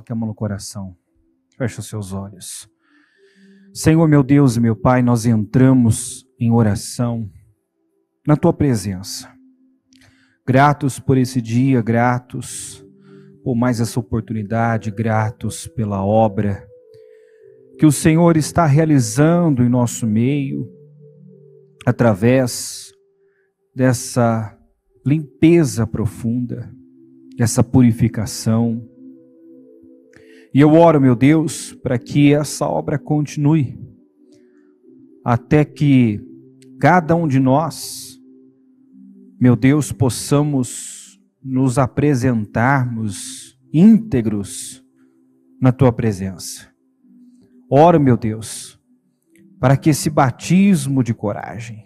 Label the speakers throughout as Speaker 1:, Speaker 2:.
Speaker 1: coloque a mão no coração. Feche os seus olhos. Senhor, meu Deus e meu Pai, nós entramos em oração na Tua presença. Gratos por esse dia, gratos por mais essa oportunidade, gratos pela obra que o Senhor está realizando em nosso meio, através dessa limpeza profunda, dessa purificação. E eu oro, meu Deus, para que essa obra continue, até que cada um de nós, meu Deus, possamos nos apresentarmos íntegros na Tua presença. Oro, meu Deus, para que esse batismo de coragem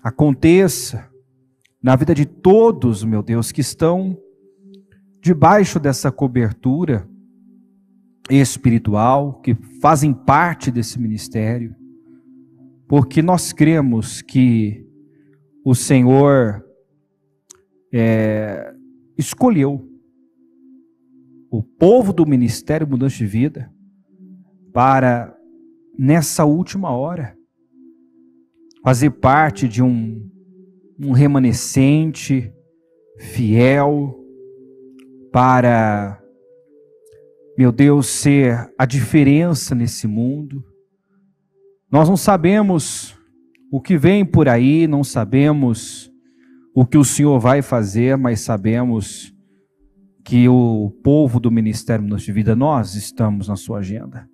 Speaker 1: aconteça na vida de todos, meu Deus, que estão debaixo dessa cobertura espiritual, que fazem parte desse ministério, porque nós cremos que o Senhor escolheu o povo do Ministério Mudança de Vida para, nessa última hora, fazer parte de um remanescente fiel para, meu Deus, ser a diferença nesse mundo. Nós não sabemos o que vem por aí, não sabemos o que o Senhor vai fazer, mas sabemos que o povo do Ministério Mudança de Vida, nós estamos na sua agenda.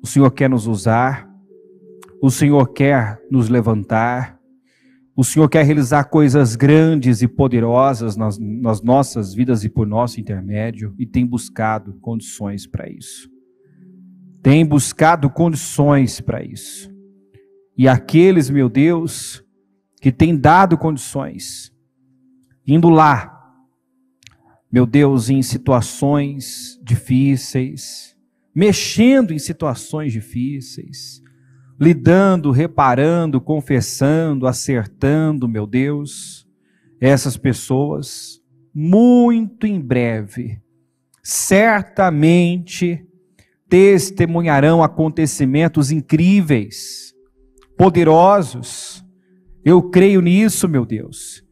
Speaker 1: O Senhor quer nos usar, o Senhor quer nos levantar, o Senhor quer realizar coisas grandes e poderosas nas nossas vidas e por nosso intermédio, e tem buscado condições para isso. Tem buscado condições para isso. E aqueles, meu Deus, que têm dado condições, indo lá, meu Deus, em situações difíceis, mexendo em situações difíceis, lidando, reparando, confessando, acertando, meu Deus, essas pessoas, muito em breve, certamente testemunharão acontecimentos incríveis, poderosos. Eu creio nisso, meu Deus.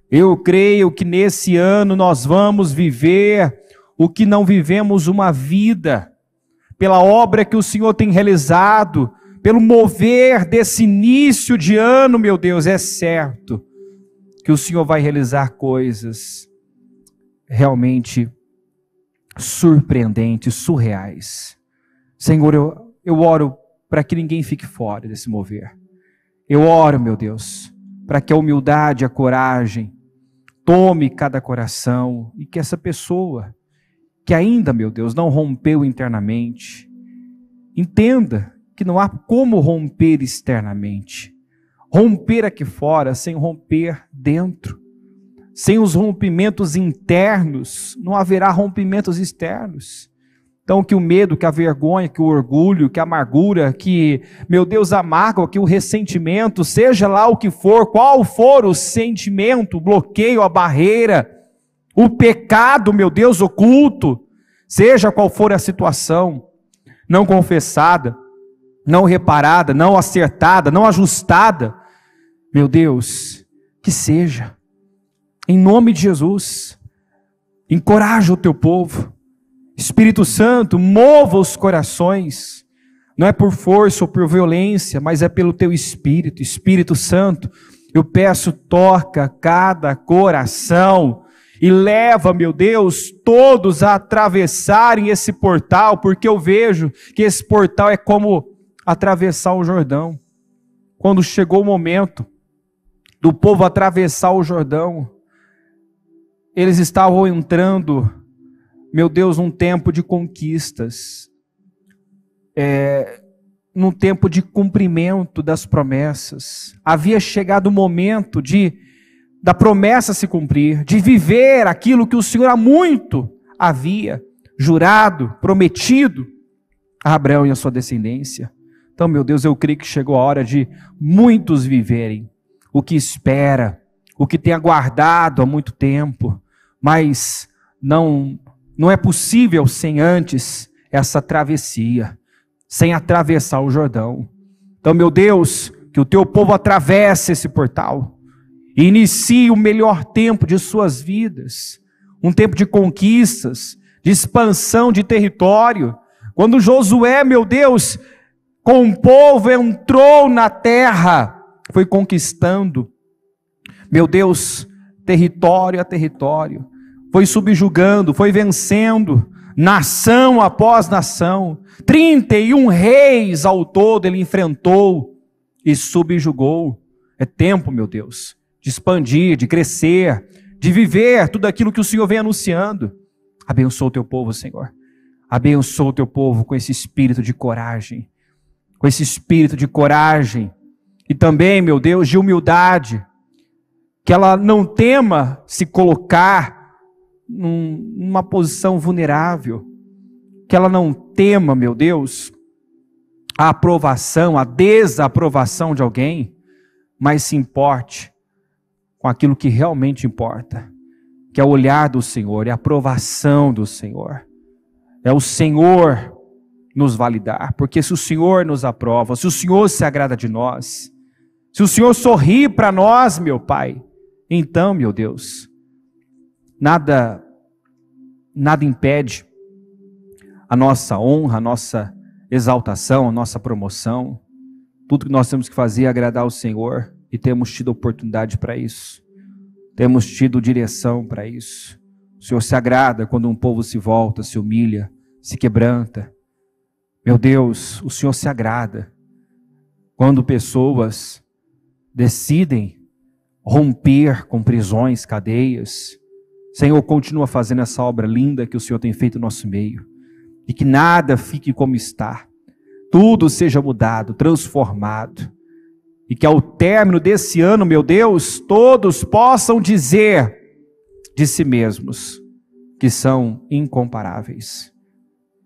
Speaker 1: Eu creio que nesse ano nós vamos viver o que não vivemos uma vida, pela obra que o Senhor tem realizado, pelo mover desse início de ano, meu Deus, é certo que o Senhor vai realizar coisas realmente surpreendentes, surreais. Senhor, eu oro para que ninguém fique fora desse mover. Eu oro, meu Deus, para que a humildade, a coragem tome cada coração e que essa pessoa que ainda, meu Deus, não rompeu internamente, entenda que não há como romper externamente. Romper aqui fora sem romper dentro. Sem os rompimentos internos, não haverá rompimentos externos. Então, que o medo, que a vergonha, que o orgulho, que a amargura, que, meu Deus, a mágoa, que o ressentimento, seja lá o que for, qual for o sentimento, o bloqueio, a barreira, o pecado, meu Deus, oculto, seja qual for a situação, não confessada, não reparada, não acertada, não ajustada, meu Deus, que seja, em nome de Jesus, encoraja o teu povo, Espírito Santo, mova os corações, não é por força ou por violência, mas é pelo teu Espírito. Espírito Santo, eu peço, toca cada coração e leva, meu Deus, todos a atravessarem esse portal, porque eu vejo que esse portal é como atravessar o Jordão. Quando chegou o momento do povo atravessar o Jordão, eles estavam entrando, meu Deus, num tempo de conquistas, num tempo de cumprimento das promessas. Havia chegado o momento da promessa se cumprir, de viver aquilo que o Senhor há muito havia jurado, prometido a Abraão e a sua descendência. Então, meu Deus, eu creio que chegou a hora de muitos viverem o que espera, o que tem aguardado há muito tempo, mas não não é possível sem antes essa travessia, sem atravessar o Jordão. Então, meu Deus, que o teu povo atravesse esse portal e inicie o melhor tempo de suas vidas, um tempo de conquistas, de expansão de território. Quando Josué, meu Deus, com o povo entrou na terra, foi conquistando, meu Deus, território a território, foi subjugando, foi vencendo, nação após nação, 31 reis ao todo ele enfrentou e subjugou. É tempo, meu Deus, de expandir, de crescer, de viver tudo aquilo que o Senhor vem anunciando. Abençoa o teu povo, Senhor. Abençoa o teu povo com esse espírito de coragem, com esse espírito de coragem e também, meu Deus, de humildade, que ela não tema se colocar numa posição vulnerável, que ela não tema, meu Deus, a aprovação, a desaprovação de alguém, mas se importe com aquilo que realmente importa, que é o olhar do Senhor, é a aprovação do Senhor, é o Senhor nos validar, porque se o Senhor nos aprova, se o Senhor se agrada de nós, se o Senhor sorri para nós, meu Pai, então, meu Deus, nada impede a nossa honra, a nossa exaltação, a nossa promoção. Tudo que nós temos que fazer é agradar ao Senhor, e temos tido oportunidade para isso. Temos tido direção para isso. O Senhor se agrada quando um povo se volta, se humilha, se quebranta. Meu Deus, o Senhor se agrada quando pessoas decidem romper com prisões, cadeias. Senhor, continua fazendo essa obra linda que o Senhor tem feito no nosso meio. E que nada fique como está. Tudo seja mudado, transformado. E que ao término desse ano, meu Deus, todos possam dizer de si mesmos que são incomparáveis.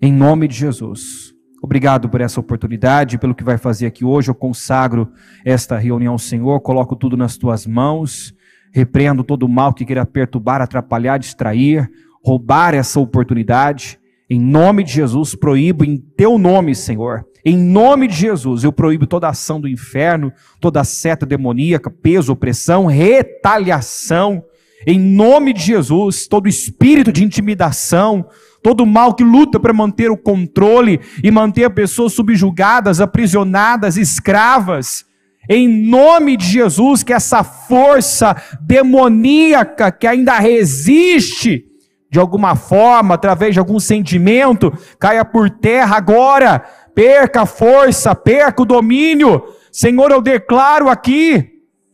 Speaker 1: Em nome de Jesus. Obrigado por essa oportunidade, pelo que vai fazer aqui hoje. Eu consagro esta reunião, Senhor, coloco tudo nas tuas mãos, repreendo todo o mal que queira perturbar, atrapalhar, distrair, roubar essa oportunidade. Em nome de Jesus, proíbo em teu nome, Senhor. Em nome de Jesus, eu proíbo toda ação do inferno, toda seta demoníaca, peso, opressão, retaliação. Em nome de Jesus, todo espírito de intimidação, todo mal que luta para manter o controle e manter as pessoas subjugadas, aprisionadas, escravas. Em nome de Jesus, que essa força demoníaca que ainda resiste, de alguma forma, através de algum sentimento, caia por terra agora, perca a força, perca o domínio. Senhor, eu declaro aqui,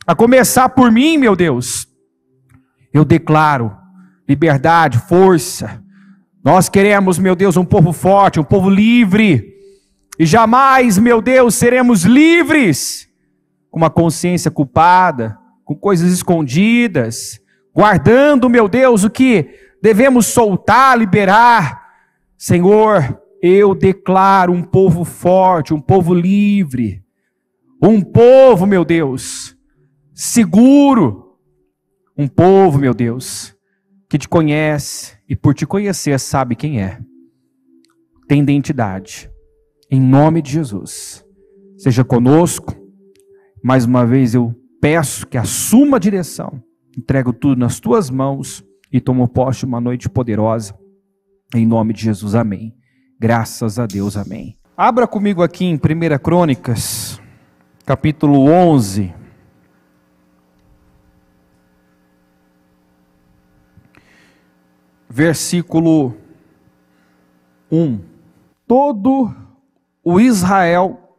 Speaker 1: a começar por mim, meu Deus, eu declaro liberdade, força. Nós queremos, meu Deus, um povo forte, um povo livre, e jamais, meu Deus, seremos livres com uma consciência culpada, com coisas escondidas, guardando, meu Deus, o que devemos soltar, liberar. Senhor, eu declaro um povo forte, um povo livre, um povo, meu Deus, seguro, um povo, meu Deus, que te conhece e por te conhecer sabe quem é, tem identidade. Em nome de Jesus, seja conosco. Mais uma vez eu peço que assuma a direção, entrego tudo nas tuas mãos e tomo posse de uma noite poderosa. Em nome de Jesus, amém. Graças a Deus, amém. Abra comigo aqui em 1 Crônicas, capítulo 11. Versículo 1. Todo o Israel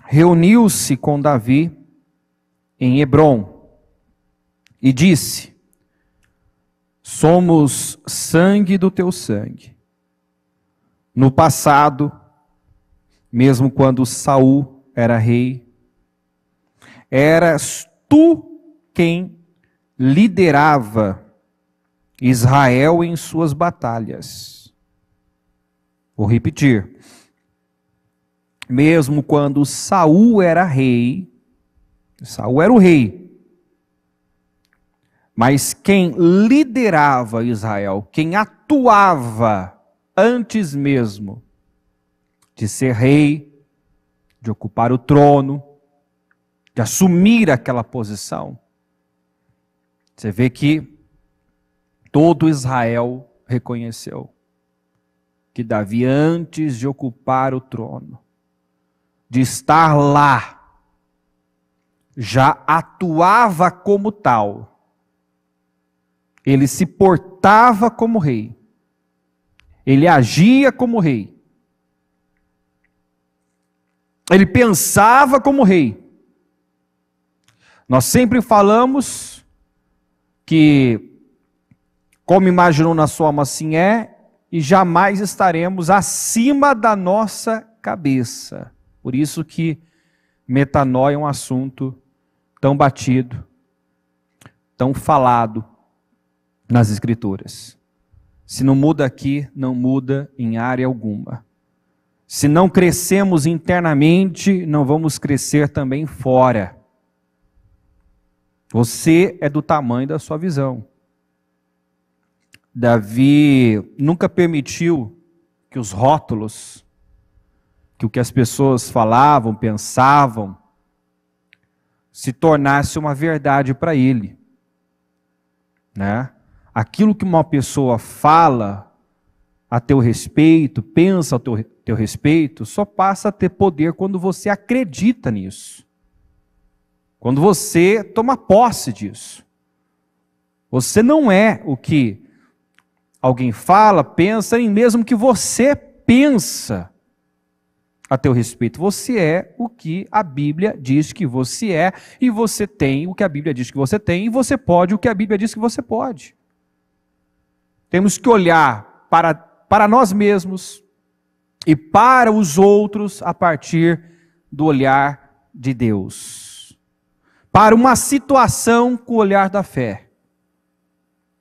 Speaker 1: reuniu-se com Davi em Hebrom e disse: somos sangue do teu sangue. No passado, mesmo quando Saul era rei, eras tu quem liderava Israel em suas batalhas. Vou repetir. Mesmo quando Saul era rei, Saul era o rei, Mas quem liderava Israel, quem atuava antes mesmo de ser rei, de ocupar o trono, de assumir aquela posição, você vê que todo Israel reconheceu que Davi, antes de ocupar o trono, de estar lá, já atuava como tal. Ele se portava como rei. Ele agia como rei. Ele pensava como rei. Nós sempre falamos que, como imaginou na sua alma, assim é, e jamais estaremos acima da nossa cabeça. Por isso que metanoia é um assunto tão batido, tão falado nas Escrituras. Se não muda aqui, não muda em área alguma. Se não crescemos internamente, não vamos crescer também fora. Você é do tamanho da sua visão. Davi nunca permitiu que os rótulos, que o que as pessoas falavam, pensavam, se tornasse uma verdade para ele, né? Aquilo que uma pessoa fala a teu respeito, pensa a teu respeito, só passa a ter poder quando você acredita nisso. Quando você toma posse disso. Você não é o que alguém fala, pensa, nem mesmo que você pensa a teu respeito. Você é o que a Bíblia diz que você é, e você tem o que a Bíblia diz que você tem, e você pode o que a Bíblia diz que você pode. Temos que olhar para nós mesmos e para os outros a partir do olhar de Deus. Para uma situação com o olhar da fé.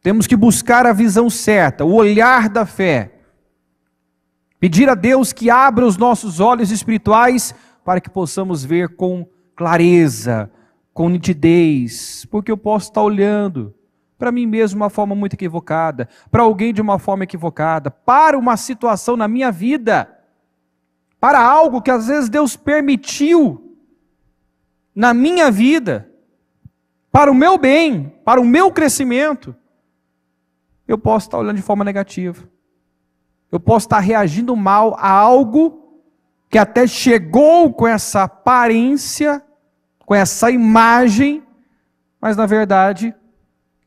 Speaker 1: Temos que buscar a visão certa, o olhar da fé. Pedir a Deus que abra os nossos olhos espirituais para que possamos ver com clareza, com nitidez, porque eu posso estar olhando para mim mesmo de uma forma muito equivocada, para alguém de uma forma equivocada, para uma situação na minha vida, para algo que às vezes Deus permitiu na minha vida, para o meu bem, para o meu crescimento. Eu posso estar olhando de forma negativa. Eu posso estar reagindo mal a algo que até chegou com essa aparência, com essa imagem, mas na verdade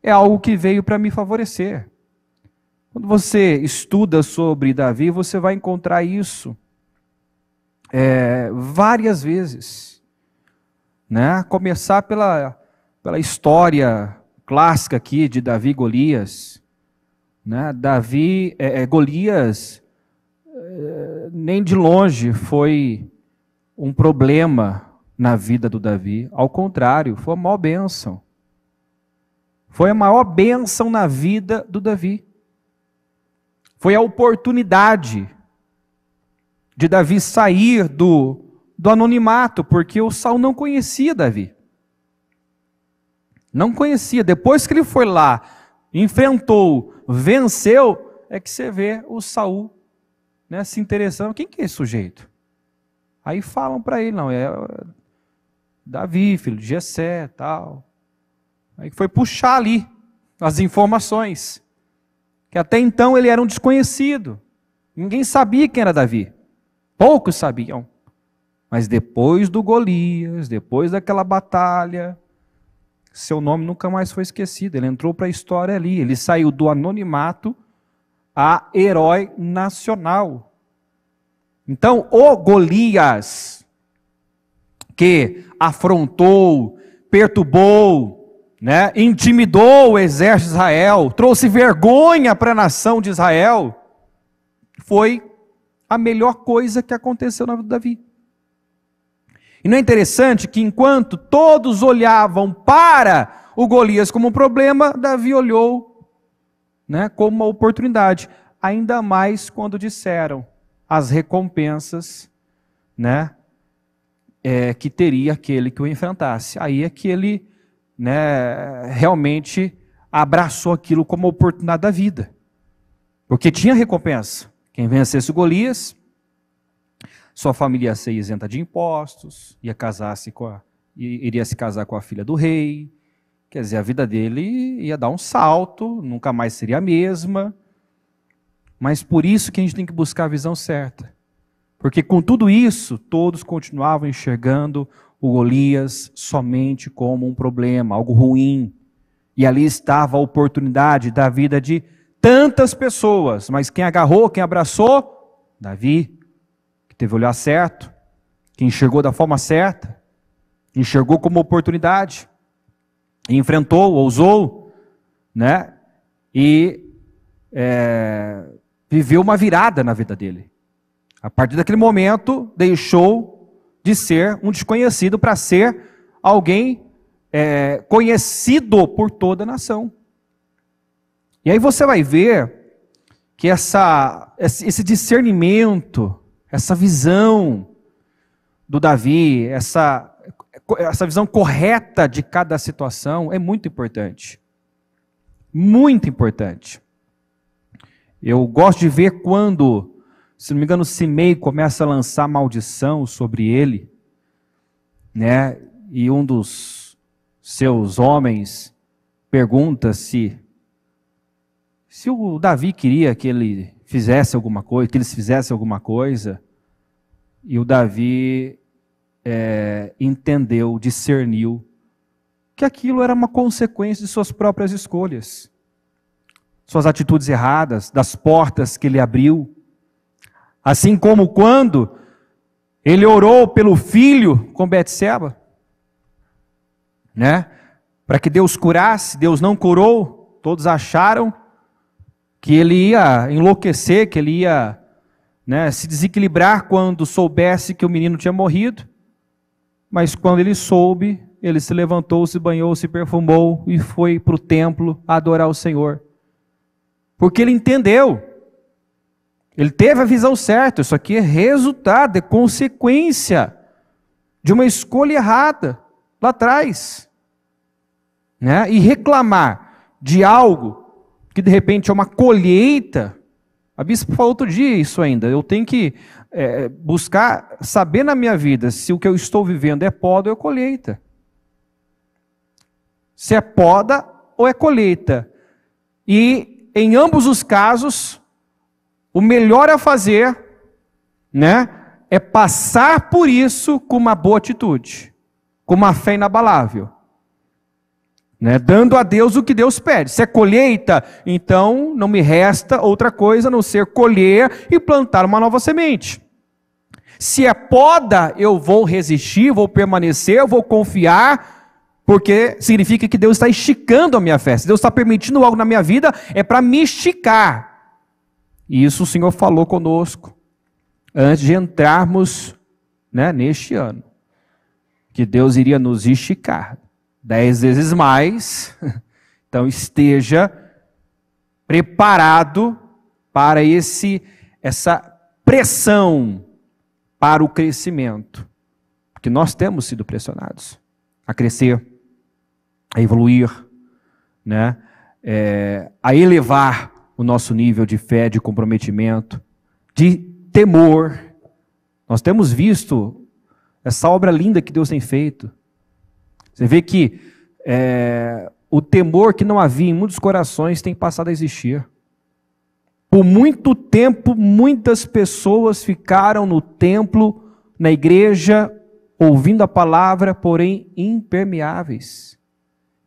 Speaker 1: é algo que veio para me favorecer. Quando você estuda sobre Davi, você vai encontrar isso várias vezes, né? Começar pela história clássica aqui de Davi e Golias, né? Golias nem de longe foi um problema na vida do Davi, ao contrário, foi uma maior bênção. Foi a maior bênção na vida do Davi. Foi a oportunidade de Davi sair do anonimato, porque o Saul não conhecia Davi. Não conhecia. Depois que ele foi lá, enfrentou, venceu, é que você vê o Saul, né, se interessando. Quem que é esse sujeito? Aí falam para ele, não, é Davi, filho de Jessé, tal. Aí foi puxar ali as informações, que até então ele era um desconhecido. Ninguém sabia quem era Davi. Poucos sabiam. Mas depois do Golias, depois daquela batalha, seu nome nunca mais foi esquecido. Ele entrou para a história ali. Ele saiu do anonimato a herói nacional. Então, o Golias, que afrontou, perturbou, né, intimidou o exército de Israel, trouxe vergonha para a nação de Israel, foi a melhor coisa que aconteceu na vida de Davi. E não é interessante que enquanto todos olhavam para o Golias como um problema, Davi olhou, né, como uma oportunidade, ainda mais quando disseram as recompensas, né, que teria aquele que o enfrentasse. Aí é que ele, né, realmente abraçou aquilo como oportunidade da vida. Porque tinha recompensa. Quem vencesse o Golias, sua família ia ser isenta de impostos, iria se casar com a filha do rei. Quer dizer, a vida dele ia dar um salto, nunca mais seria a mesma. Mas por isso que a gente tem que buscar a visão certa. Porque com tudo isso, todos continuavam enxergando o Golias somente como um problema, algo ruim. E ali estava a oportunidade da vida de tantas pessoas. Mas quem agarrou, quem abraçou? Davi, que teve o olhar certo, que enxergou da forma certa, enxergou como oportunidade, e enfrentou, ousou, né? E viveu uma virada na vida dele. A partir daquele momento, deixou de ser um desconhecido para ser alguém conhecido por toda a nação. E aí você vai ver que esse discernimento, essa visão do Davi, essa visão correta de cada situação é muito importante. Muito importante. Eu gosto de ver quando, se não me engano, Simei começa a lançar maldição sobre ele, né? E um dos seus homens pergunta se o Davi queria que ele fizesse alguma coisa, que eles fizessem alguma coisa, e o Davi entendeu, discerniu que aquilo era uma consequência de suas próprias escolhas, suas atitudes erradas, das portas que ele abriu. Assim como quando ele orou pelo filho com Betseba, né? Para que Deus curasse, Deus não curou, todos acharam que ele ia enlouquecer, que ele ia, né, se desequilibrar quando soubesse que o menino tinha morrido. Mas quando ele soube, ele se levantou, se banhou, se perfumou e foi para o templo adorar o Senhor. Porque ele entendeu, ele teve a visão certa, isso aqui é resultado, é consequência de uma escolha errada lá atrás. Né? E reclamar de algo que de repente é uma colheita. A bispa falou outro dia isso ainda, eu tenho que buscar saber na minha vida se o que eu estou vivendo é poda ou é colheita. Se é poda ou é colheita. E em ambos os casos, o melhor a fazer, né, é passar por isso com uma boa atitude, com uma fé inabalável. Né, dando a Deus o que Deus pede. Se é colheita, então não me resta outra coisa a não ser colher e plantar uma nova semente. Se é poda, eu vou resistir, vou permanecer, eu vou confiar, porque significa que Deus está esticando a minha fé. Se Deus está permitindo algo na minha vida, é para me esticar. E isso o Senhor falou conosco antes de entrarmos, né, neste ano, que Deus iria nos esticar 10 vezes mais. Então esteja preparado para essa pressão para o crescimento, porque nós temos sido pressionados a crescer, a evoluir, né? A elevar o nosso nível de fé, de comprometimento, de temor. Nós temos visto essa obra linda que Deus tem feito. Você vê que o temor que não havia em muitos corações tem passado a existir. Por muito tempo, muitas pessoas ficaram no templo, na igreja, ouvindo a palavra, porém impermeáveis,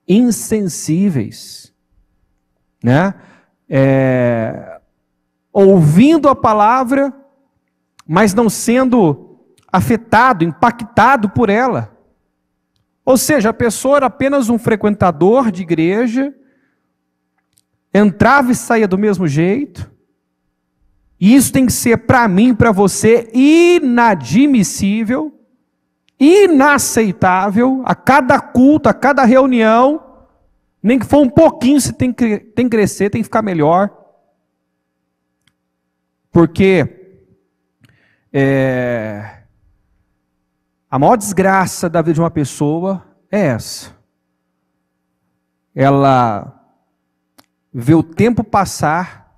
Speaker 1: insensíveis, né? Ouvindo a palavra, mas não sendo afetado, impactado por ela. Ou seja, a pessoa era apenas um frequentador de igreja, entrava e saía do mesmo jeito. E isso tem que ser para mim, para você, inadmissível, inaceitável. A cada culto, a cada reunião, nem que for um pouquinho, você tem que crescer, tem que ficar melhor. Porque a maior desgraça da vida de uma pessoa é essa. Ela ver o tempo passar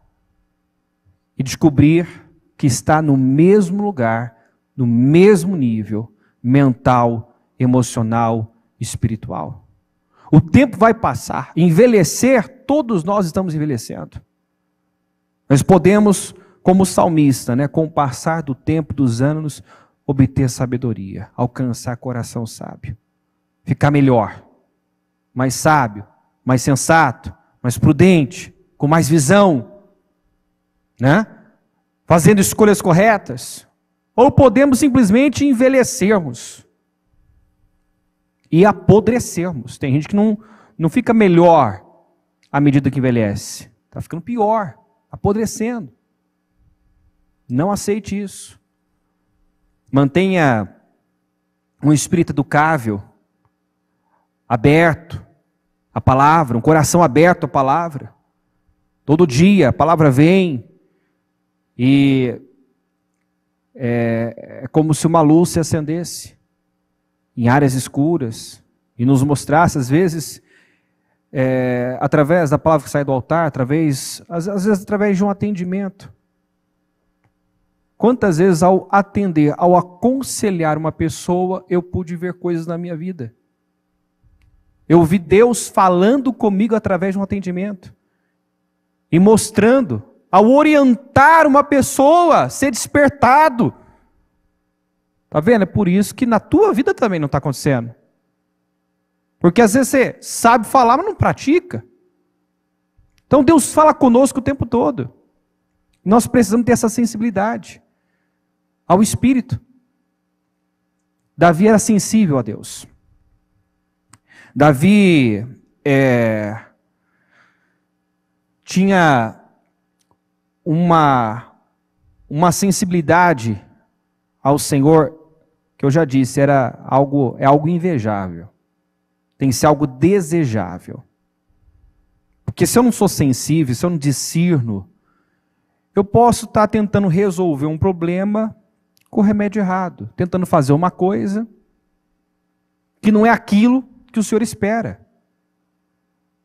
Speaker 1: e descobrir que está no mesmo lugar, no mesmo nível mental, emocional, espiritual. O tempo vai passar. Envelhecer, todos nós estamos envelhecendo. Nós podemos, como salmista, né, com o passar do tempo, dos anos, obter sabedoria, alcançar coração sábio, ficar melhor, mais sábio, mais sensato, mais prudente, com mais visão, né? Fazendo escolhas corretas. Ou podemos simplesmente envelhecermos e apodrecermos. Tem gente que não fica melhor à medida que envelhece. Está ficando pior, apodrecendo. Não aceite isso. Mantenha um espírito educável, aberto à palavra, um coração aberto à palavra. Todo dia a palavra vem e é como se uma luz se acendesse em áreas escuras e nos mostrasse, às vezes, através da palavra que sai do altar, às vezes através de um atendimento. Quantas vezes ao atender, ao aconselhar uma pessoa, eu pude ver coisas na minha vida. Eu vi Deus falando comigo através de um atendimento e mostrando, ao orientar uma pessoa a ser despertado. Está vendo? É por isso que na tua vida também não está acontecendo. Porque às vezes você sabe falar, mas não pratica. Então Deus fala conosco o tempo todo. Nós precisamos ter essa sensibilidade ao Espírito. Davi era sensível a Deus. Davi tinha uma sensibilidade ao Senhor, que eu já disse, é algo invejável. Tem que ser algo desejável. Porque se eu não sou sensível, se eu não discerno, eu posso estar tentando resolver um problema com o remédio errado, tentando fazer uma coisa que não é aquilo que o Senhor espera.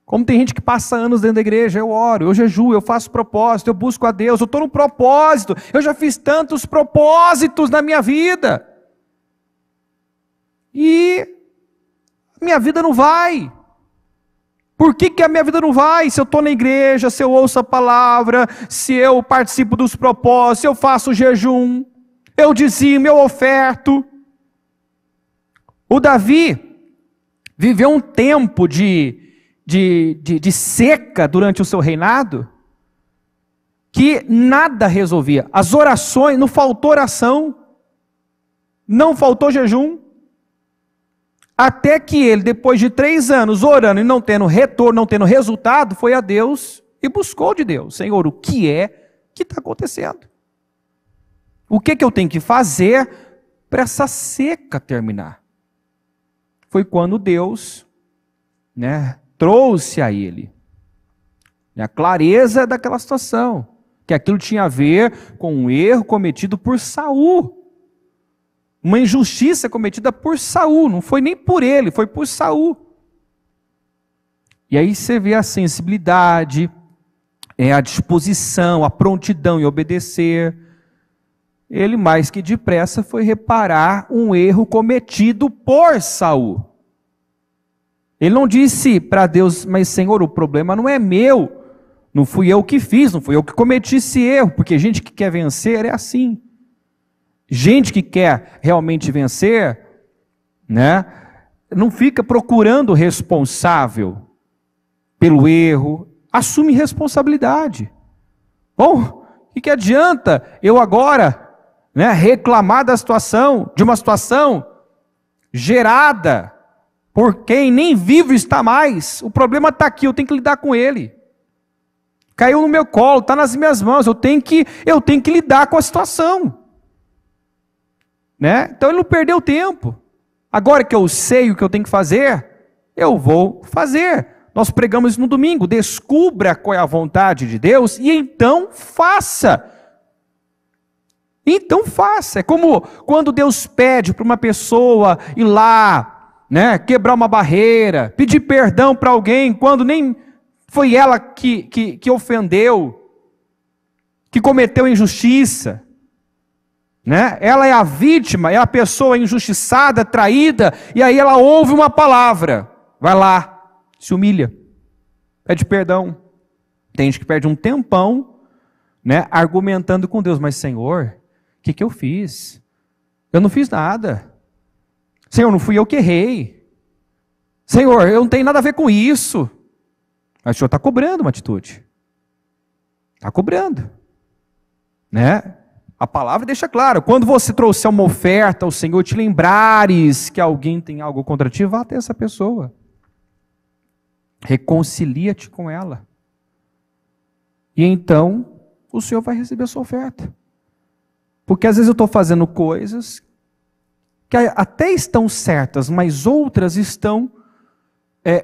Speaker 1: Como tem gente que passa anos dentro da igreja, eu oro, eu jejuo, eu faço propósito, eu busco a Deus, eu estou no propósito, eu já fiz tantos propósitos na minha vida. E minha vida não vai. Por que a minha vida não vai? Se eu estou na igreja, se eu ouço a palavra, se eu participo dos propósitos, se eu faço jejum, eu dizimo, eu oferto. O Davi viveu um tempo de seca durante o seu reinado, que nada resolvia. As orações, não faltou oração, não faltou jejum, até que ele, depois de 3 anos orando e não tendo retorno, não tendo resultado, foi a Deus e buscou de Deus: Senhor, o que é que está acontecendo? O que eu tenho que fazer para essa seca terminar? Foi quando Deus, trouxe a ele a clareza daquela situação, que aquilo tinha a ver com um erro cometido por Saul, uma injustiça cometida por Saul, não foi nem por ele, foi por Saul. E aí você vê a sensibilidade, a disposição, a prontidão em obedecer. Ele mais que depressa foi reparar um erro cometido por Saul. Ele não disse para Deus: mas Senhor, o problema não é meu, não fui eu que fiz, não fui eu que cometi esse erro, porque gente que quer vencer é assim. Gente que quer realmente vencer, não fica procurando o responsável pelo erro, assume responsabilidade. Bom, o que adianta eu agora reclamar da situação, de uma situação gerada por quem nem vivo está mais? O problema está aqui, eu tenho que lidar com ele. Caiu no meu colo, está nas minhas mãos, eu tenho que lidar com a situação. Então ele não perdeu tempo. Agora que eu sei o que eu tenho que fazer, eu vou fazer. Nós pregamos isso no domingo: descubra qual é a vontade de Deus e então faça. Então faça. É como quando Deus pede para uma pessoa ir lá, quebrar uma barreira, pedir perdão para alguém, quando nem Foi ela que ofendeu, que cometeu injustiça. Né? Ela é a vítima, é a pessoa injustiçada, traída, e aí ela ouve uma palavra. Vai lá, se humilha, pede perdão. Tem gente que perde um tempão, né, argumentando com Deus. Mas Senhor, o que eu fiz? Eu não fiz nada. Senhor, não fui eu que errei. Senhor, eu não tenho nada a ver com isso. Mas o Senhor está cobrando uma atitude. Está cobrando. Né? A palavra deixa claro. Quando você trouxer uma oferta ao Senhor, te lembrares que alguém tem algo contra ti, vá até essa pessoa. Reconcilia-te com ela. E então, o Senhor vai receber a sua oferta. Porque às vezes eu estou fazendo coisas que até estão certas, mas outras estão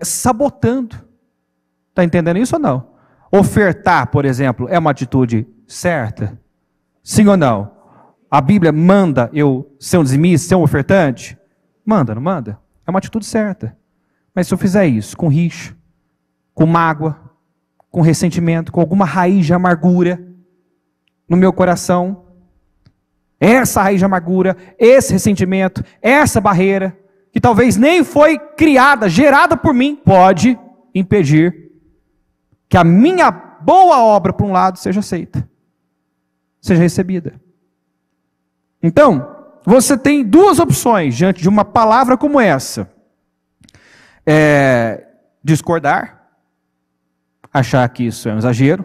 Speaker 1: sabotando. Está entendendo isso ou não? Ofertar, por exemplo, é uma atitude certa? Sim ou não? A Bíblia manda eu ser um dizimista, ser um ofertante? Manda, não manda? É uma atitude certa. Mas se eu fizer isso com rixa, com mágoa, com ressentimento, com alguma raiz de amargura no meu coração, essa raiz de amargura, esse ressentimento, essa barreira, que talvez nem foi criada, gerada por mim, pode impedir que a minha boa obra, por um lado, seja aceita, seja recebida. Então, você tem duas opções diante de uma palavra como essa. Discordar, achar que isso é um exagero,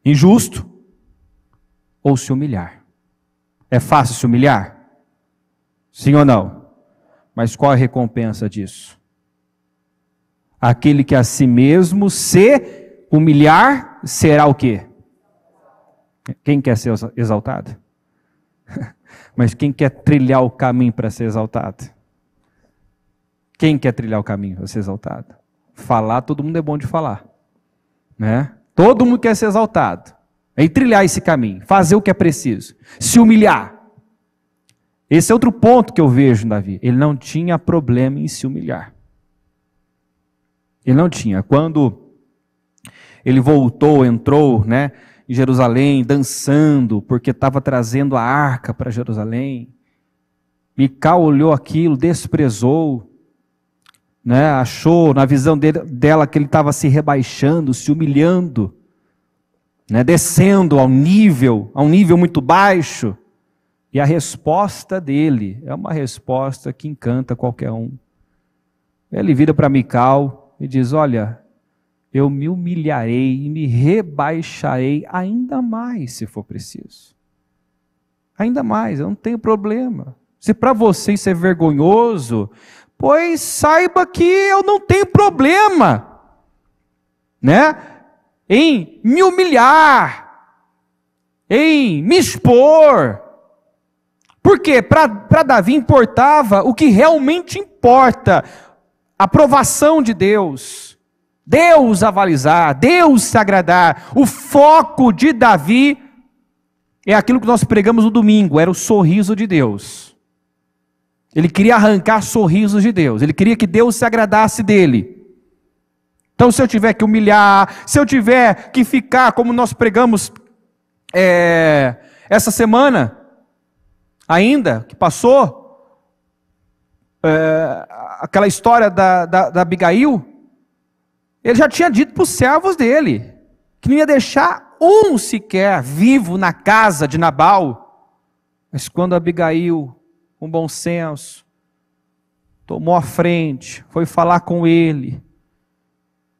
Speaker 1: injusto, ou se humilhar. É fácil se humilhar? Sim ou não? Mas qual é a recompensa disso? Aquele que a si mesmo se humilhar, será o quê? Quem quer ser exaltado? Mas quem quer trilhar o caminho para ser exaltado? Quem quer trilhar o caminho para ser exaltado? Falar, todo mundo é bom de falar. Né? Todo mundo quer ser exaltado. É trilhar esse caminho, fazer o que é preciso, se humilhar. Esse é outro ponto que eu vejo em Davi. Ele não tinha problema em se humilhar. Ele não tinha. Quando ele voltou, entrou, né, em Jerusalém, dançando, porque estava trazendo a arca para Jerusalém, Mical olhou aquilo, desprezou, né, achou na visão dela que ele estava se rebaixando, se humilhando, né, descendo a um nível muito baixo. E a resposta dele é uma resposta que encanta qualquer um. Ele vira para Mical e diz: olha, eu me humilharei e me rebaixarei ainda mais se for preciso. Ainda mais, eu não tenho problema. Se para você isso é vergonhoso, pois saiba que eu não tenho problema, né, em me humilhar, em me expor. Porque para Davi importava o que realmente importa, a aprovação de Deus, Deus avalizar, Deus se agradar. O foco de Davi é aquilo que nós pregamos no domingo, era o sorriso de Deus. Ele queria arrancar sorrisos de Deus, ele queria que Deus se agradasse dele. Então, se eu tiver que humilhar, se eu tiver que ficar, como nós pregamos essa semana, ainda, que passou, aquela história da Abigail, ele já tinha dito para os servos dele, que não ia deixar um sequer vivo na casa de Nabal. Mas quando Abigail, com bom senso, tomou a frente, foi falar com ele,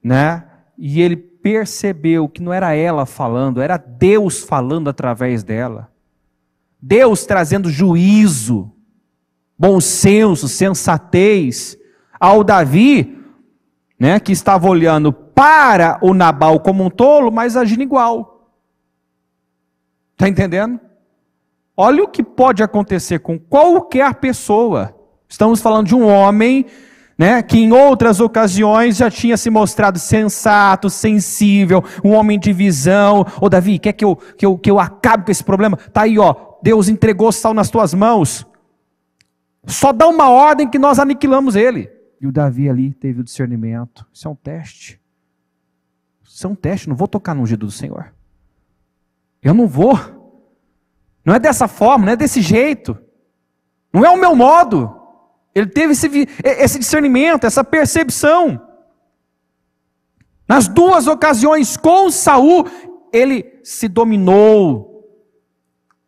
Speaker 1: né? E ele percebeu que não era ela falando, era Deus falando através dela. Deus trazendo juízo, bom senso, sensatez ao Davi, né, que estava olhando para o Nabal como um tolo, mas agindo igual. Está entendendo? Olha o que pode acontecer com qualquer pessoa. Estamos falando de um homem, né, que em outras ocasiões já tinha se mostrado sensato, sensível, um homem de visão. Ô Davi, quer que eu acabe com esse problema? Está aí, ó. Deus entregou Saul nas tuas mãos. Só dá uma ordem que nós aniquilamos ele. E o Davi ali teve o discernimento. Isso é um teste. Isso é um teste, não vou tocar no ungido do Senhor. Eu não vou. Não é dessa forma, não é desse jeito. Não é o meu modo. Ele teve esse discernimento, essa percepção. Nas duas ocasiões com Saul, ele se dominou,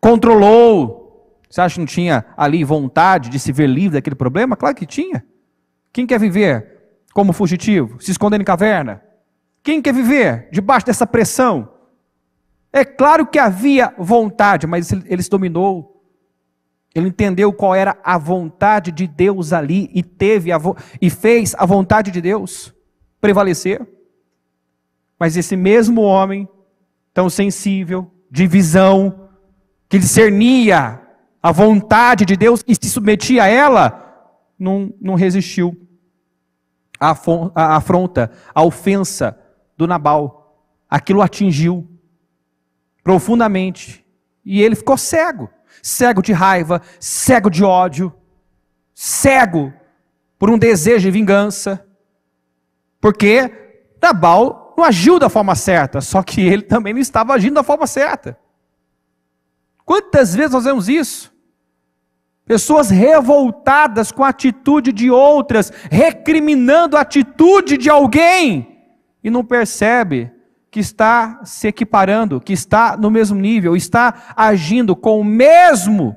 Speaker 1: controlou. Você acha que não tinha ali vontade de se ver livre daquele problema? Claro que tinha. Quem quer viver como fugitivo, se escondendo em caverna? Quem quer viver debaixo dessa pressão? É claro que havia vontade, mas ele se dominou. Ele entendeu qual era a vontade de Deus ali e fez a vontade de Deus prevalecer. Mas esse mesmo homem, tão sensível, de visão, que discernia a vontade de Deus e se submetia a ela, não resistiu à afronta, à ofensa do Nabal. Aquilo atingiu profundamente. E ele ficou cego. Cego de raiva, cego de ódio, cego por um desejo de vingança. Porque Nabal não agiu da forma certa, só que ele também não estava agindo da forma certa. Quantas vezes nós vemos isso? Pessoas revoltadas com a atitude de outras, recriminando a atitude de alguém, e não percebe que está se equiparando, que está no mesmo nível, está agindo com o mesmo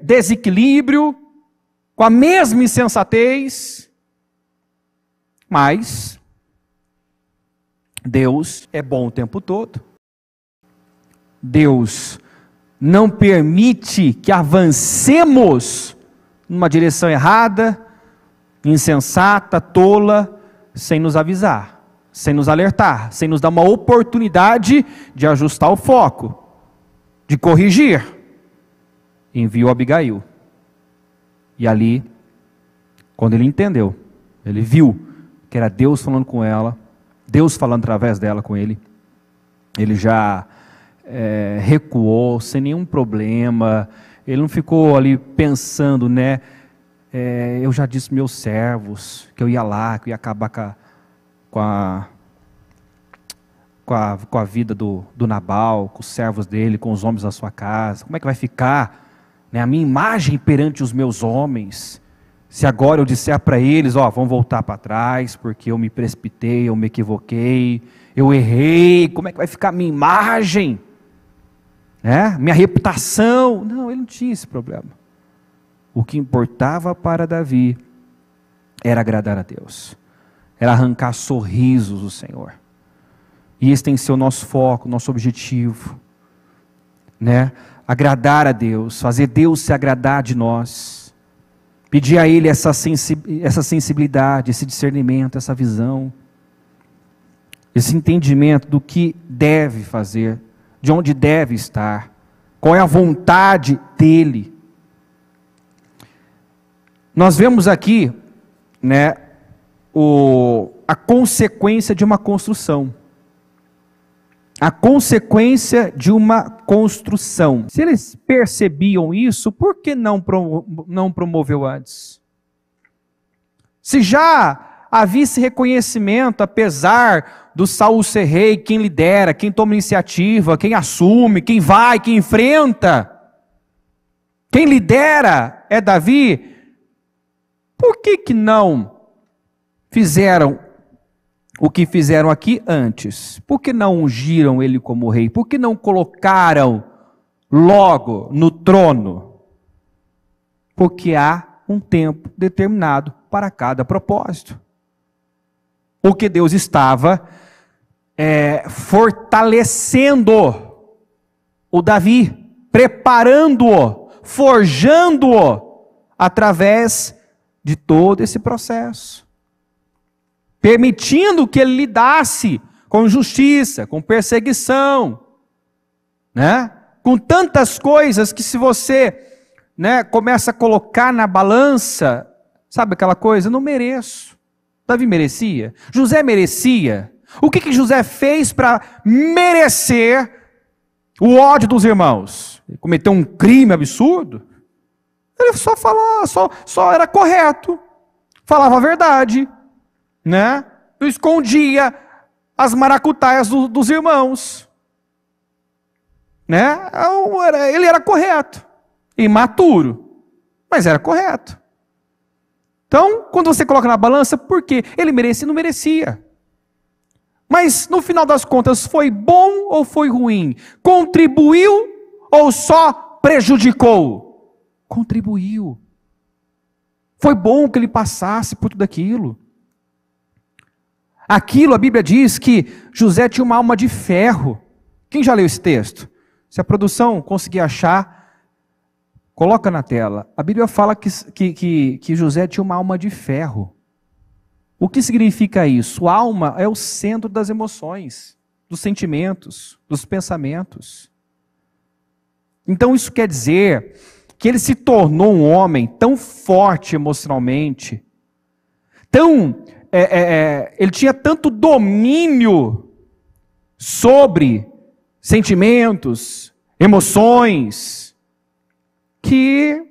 Speaker 1: desequilíbrio, com a mesma insensatez. Mas Deus é bom o tempo todo. Deus não permite que avancemos numa direção errada, insensata, tola, sem nos avisar, sem nos alertar, sem nos dar uma oportunidade de ajustar o foco, de corrigir. Enviou Abigail. E ali, quando ele entendeu, ele viu que era Deus falando com ela, Deus falando através dela com ele, ele já recuou sem nenhum problema. Ele não ficou ali pensando, né? Eu já disse meus servos que eu ia lá, que eu ia acabar com a vida do Nabal, com os servos dele, com os homens da sua casa. Como é que vai ficar, né, a minha imagem perante os meus homens, se agora eu disser para eles, vão voltar para trás, porque eu me precipitei, eu me equivoquei, eu errei, como é que vai ficar a minha imagem? Minha reputação? Não, ele não tinha esse problema. O que importava para Davi era agradar a Deus, era arrancar sorrisos do Senhor. E esse tem que ser o nosso foco, o nosso objetivo, né? Agradar a Deus, fazer Deus se agradar de nós, pedir a Ele essa sensibilidade, esse discernimento, essa visão, esse entendimento do que deve fazer, de onde deve estar, qual é a vontade dEle. Nós vemos aqui, né, a consequência de uma construção. A consequência de uma construção. Se eles percebiam isso, por que não promoveu antes? Se já havia esse reconhecimento, apesar do Saul ser rei, quem lidera, quem toma iniciativa, quem assume, quem vai, quem enfrenta, quem lidera é Davi, por que não fizeram o que fizeram aqui antes? Por que não ungiram ele como rei? Por que não colocaram logo no trono? Porque há um tempo determinado para cada propósito. Porque Deus estava fortalecendo o Davi, preparando-o, forjando-o, através de todo esse processo, permitindo que ele lidasse com justiça, com perseguição, né? Com tantas coisas que se você, né, começa a colocar na balança, sabe aquela coisa, eu não mereço. Davi merecia? José merecia? O que José fez para merecer o ódio dos irmãos? Ele cometeu um crime absurdo? Ele só falava, só era correto, falava a verdade, né? Não escondia as maracutaias dos irmãos, né? Ele era correto, imaturo, mas era correto. Então, quando você coloca na balança, por quê? Ele merecia ou não merecia? Mas, no final das contas, foi bom ou foi ruim? Contribuiu ou só prejudicou? Contribuiu. Foi bom que ele passasse por tudo aquilo. Aquilo, a Bíblia diz que José tinha uma alma de ferro. Quem já leu esse texto? Se a produção conseguir achar, coloca na tela. A Bíblia fala que José tinha uma alma de ferro. O que significa isso? A alma é o centro das emoções, dos sentimentos, dos pensamentos. Então isso quer dizer que ele se tornou um homem tão forte emocionalmente, ele tinha tanto domínio sobre sentimentos, emoções, que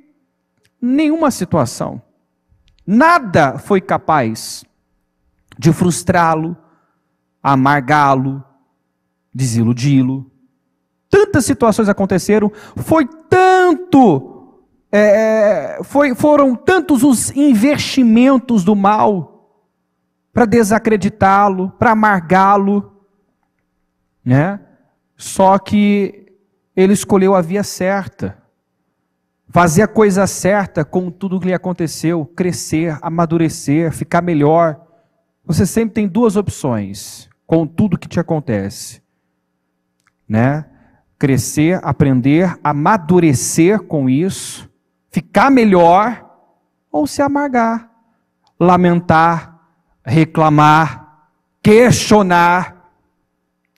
Speaker 1: nenhuma situação, nada foi capaz de frustrá-lo, amargá-lo, desiludi-lo. Tantas situações aconteceram, foram tantos os investimentos do mal para desacreditá-lo, para amargá-lo, né? Só que ele escolheu a via certa, fazer a coisa certa com tudo o que lhe aconteceu, crescer, amadurecer, ficar melhor. Você sempre tem duas opções com tudo que te acontece, né? Crescer, aprender, amadurecer com isso, ficar melhor, ou se amargar, lamentar, reclamar, questionar,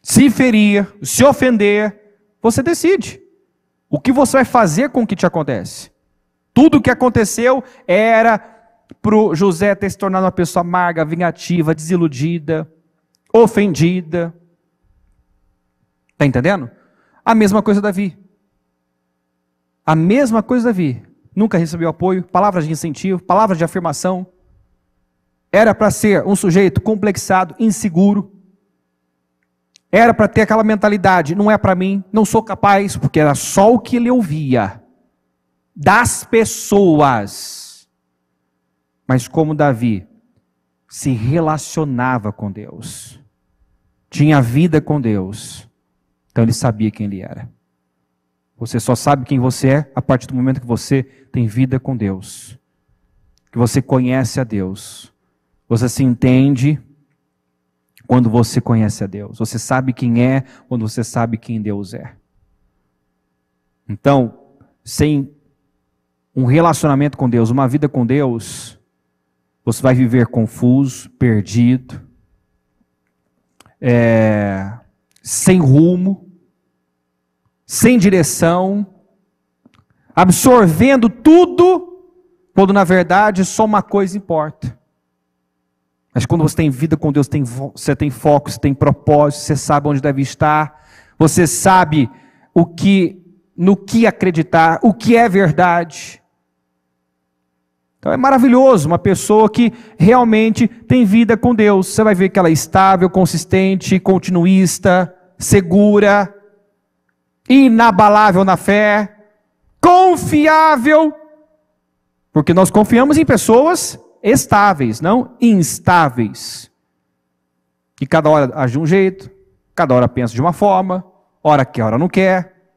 Speaker 1: se ferir, se ofender. Você decide o que você vai fazer com o que te acontece. Tudo o que aconteceu era para o José ter se tornado uma pessoa amarga, vingativa, desiludida, ofendida. Está entendendo? A mesma coisa Davi. A mesma coisa Davi. Nunca recebeu apoio, palavras de incentivo, palavras de afirmação. Era para ser um sujeito complexado, inseguro. Era para ter aquela mentalidade, não é para mim, não sou capaz, porque era só o que ele ouvia das pessoas. Mas como Davi se relacionava com Deus, tinha vida com Deus, então ele sabia quem ele era. Você só sabe quem você é a partir do momento que você tem vida com Deus, que você conhece a Deus. Você se entende quando você conhece a Deus. Você sabe quem é quando você sabe quem Deus é. Então, sem um relacionamento com Deus, uma vida com Deus, você vai viver confuso, perdido, sem rumo, sem direção, absorvendo tudo, quando na verdade só uma coisa importa. Mas quando você tem vida com Deus, você tem foco, você tem propósito, você sabe onde deve estar, você sabe no que acreditar, o que é verdade. Então é maravilhoso uma pessoa que realmente tem vida com Deus. Você vai ver que ela é estável, consistente, continuista, segura, inabalável na fé, confiável, porque nós confiamos em pessoas estáveis, não instáveis, que cada hora age de um jeito, cada hora pensa de uma forma, hora quer, hora não quer.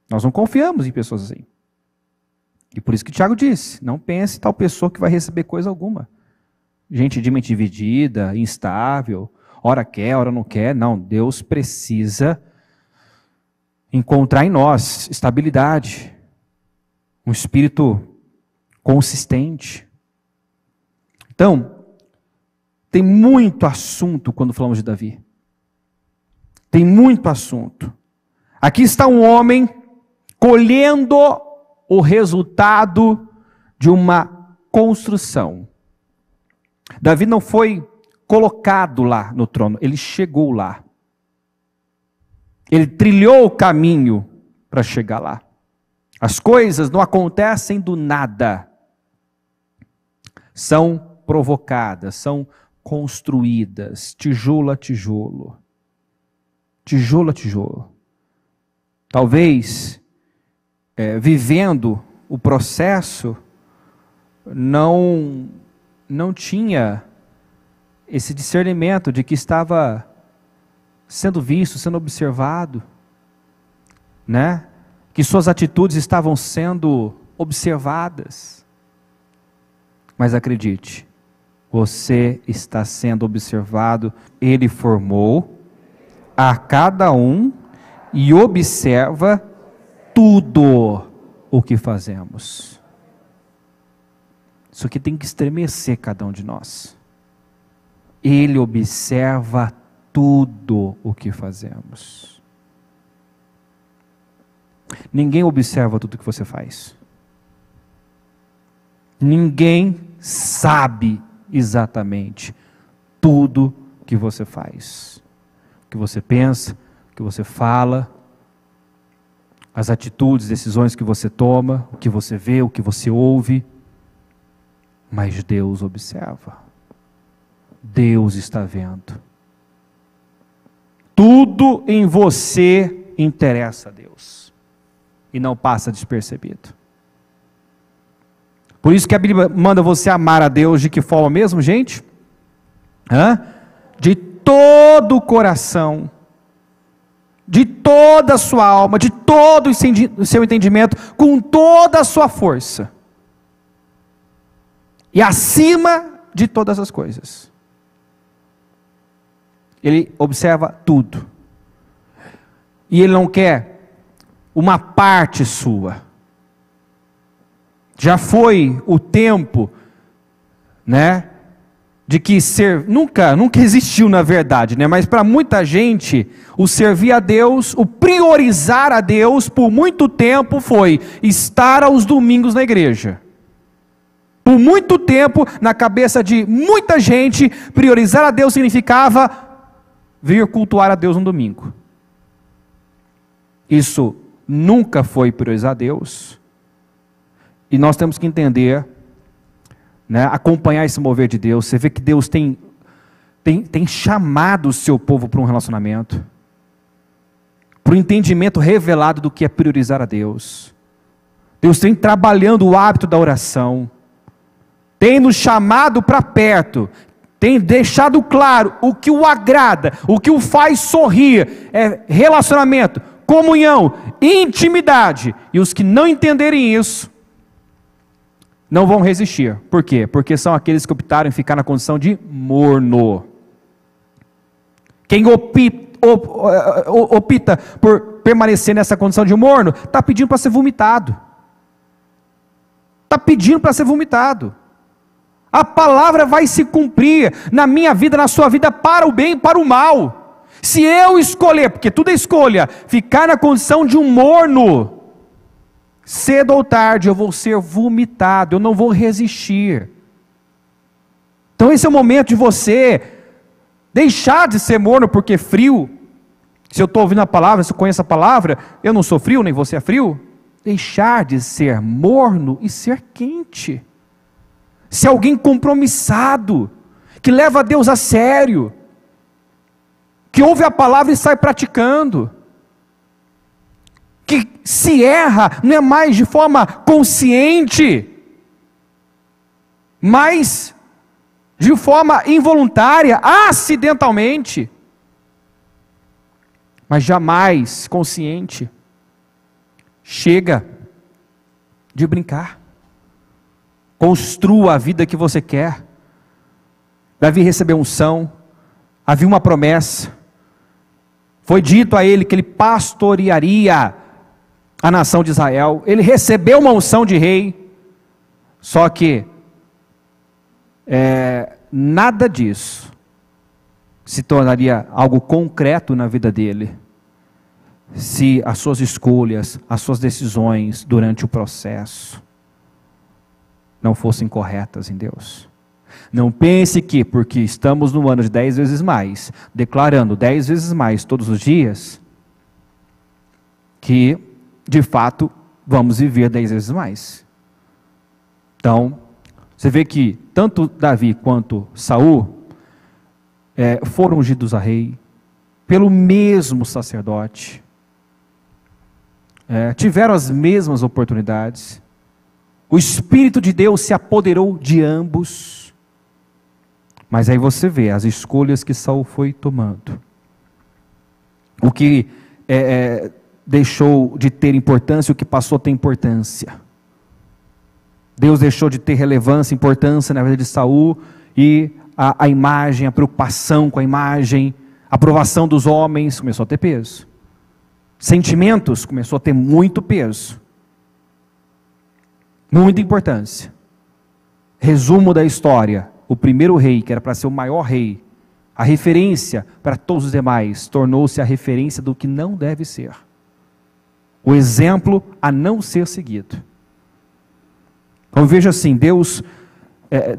Speaker 1: Nós não confiamos em pessoas assim. E por isso que Tiago disse, não pense em tal pessoa que vai receber coisa alguma. Gente de mente dividida, instável, hora quer, hora não quer. Não, Deus precisa encontrar em nós estabilidade, um espírito consistente. Então, tem muito assunto quando falamos de Davi. Tem muito assunto. Aqui está um homem colhendo o resultado de uma construção. Davi não foi colocado lá no trono, ele chegou lá. Ele trilhou o caminho para chegar lá. As coisas não acontecem do nada. São provocadas, são construídas, tijolo a tijolo. Tijolo a tijolo. Talvez, vivendo o processo, não tinha esse discernimento de que estava sendo visto, sendo observado, né? Que suas atitudes estavam sendo observadas. Mas acredite, você está sendo observado. Ele formou a cada um e observa tudo o que fazemos. Isso aqui tem que estremecer cada um de nós. Ele observa tudo o que fazemos. Ninguém observa tudo o que você faz. Ninguém sabe exatamente tudo que você faz. O que você pensa, o que você fala, as atitudes, decisões que você toma, o que você vê, o que você ouve. Mas Deus observa. Deus está vendo. Tudo em você interessa a Deus. E não passa despercebido. Por isso que a Bíblia manda você amar a Deus de que forma mesmo, gente? De todo o coração, de toda a sua alma, de todo o seu entendimento, com toda a sua força. E acima de todas as coisas. Ele observa tudo. E Ele não quer uma parte sua. Já foi o tempo, né, de que nunca existiu na verdade, né, mas para muita gente, o servir a Deus, o priorizar a Deus, por muito tempo foi estar aos domingos na igreja. Por muito tempo, na cabeça de muita gente, priorizar a Deus significava vir cultuar a Deus no domingo. Isso nunca foi priorizar a Deus. E nós temos que entender, né, acompanhar esse mover de Deus. Você vê que Deus tem chamado o seu povo para um relacionamento, para o entendimento revelado do que é priorizar a Deus. Deus tem trabalhando o hábito da oração, tem nos chamado para perto, tem deixado claro o que o agrada, o que o faz sorrir, é relacionamento, comunhão, intimidade. E os que não entenderem isso, não vão resistir. Por quê? Porque são aqueles que optaram em ficar na condição de morno. Quem opta por permanecer nessa condição de morno, está pedindo para ser vomitado. Está pedindo para ser vomitado. A palavra vai se cumprir na minha vida, na sua vida, para o bem e para o mal. Se eu escolher, porque tudo é escolha, ficar na condição de um morno, cedo ou tarde eu vou ser vomitado, eu não vou resistir. Então esse é o momento de você deixar de ser morno porque frio. Se eu estou ouvindo a palavra, se eu conheço a palavra, eu não sou frio, nem você é frio. Deixar de ser morno e ser quente. Ser alguém compromissado, que leva a Deus a sério, que ouve a palavra e sai praticando. Que se erra, não é mais de forma consciente, mas de forma involuntária, acidentalmente, mas jamais consciente. Chega de brincar. Construa a vida que você quer. Davi recebeu unção, havia uma promessa, foi dito a ele que ele pastorearia a nação de Israel, ele recebeu uma unção de rei, só que nada disso se tornaria algo concreto na vida dele, se as suas escolhas, as suas decisões durante o processo não fossem corretas em Deus. Não pense que porque estamos no ano de 10 vezes mais, declarando 10 vezes mais todos os dias, que de fato vamos viver 10 vezes mais. Então, você vê que tanto Davi quanto Saul foram ungidos a rei, pelo mesmo sacerdote, tiveram as mesmas oportunidades, o Espírito de Deus se apoderou de ambos, mas aí você vê as escolhas que Saul foi tomando, o que deixou de ter importância, o que passou a ter importância. Deus deixou de ter relevância, importância na vida de Saul, e a imagem, a preocupação com a imagem, a aprovação dos homens começou a ter peso. Sentimentos começou a ter muito peso, muita importância. Resumo da história: o primeiro rei, que era para ser o maior rei, a referência para todos os demais, tornou-se a referência do que não deve ser, o exemplo a não ser seguido. Então veja assim, Deus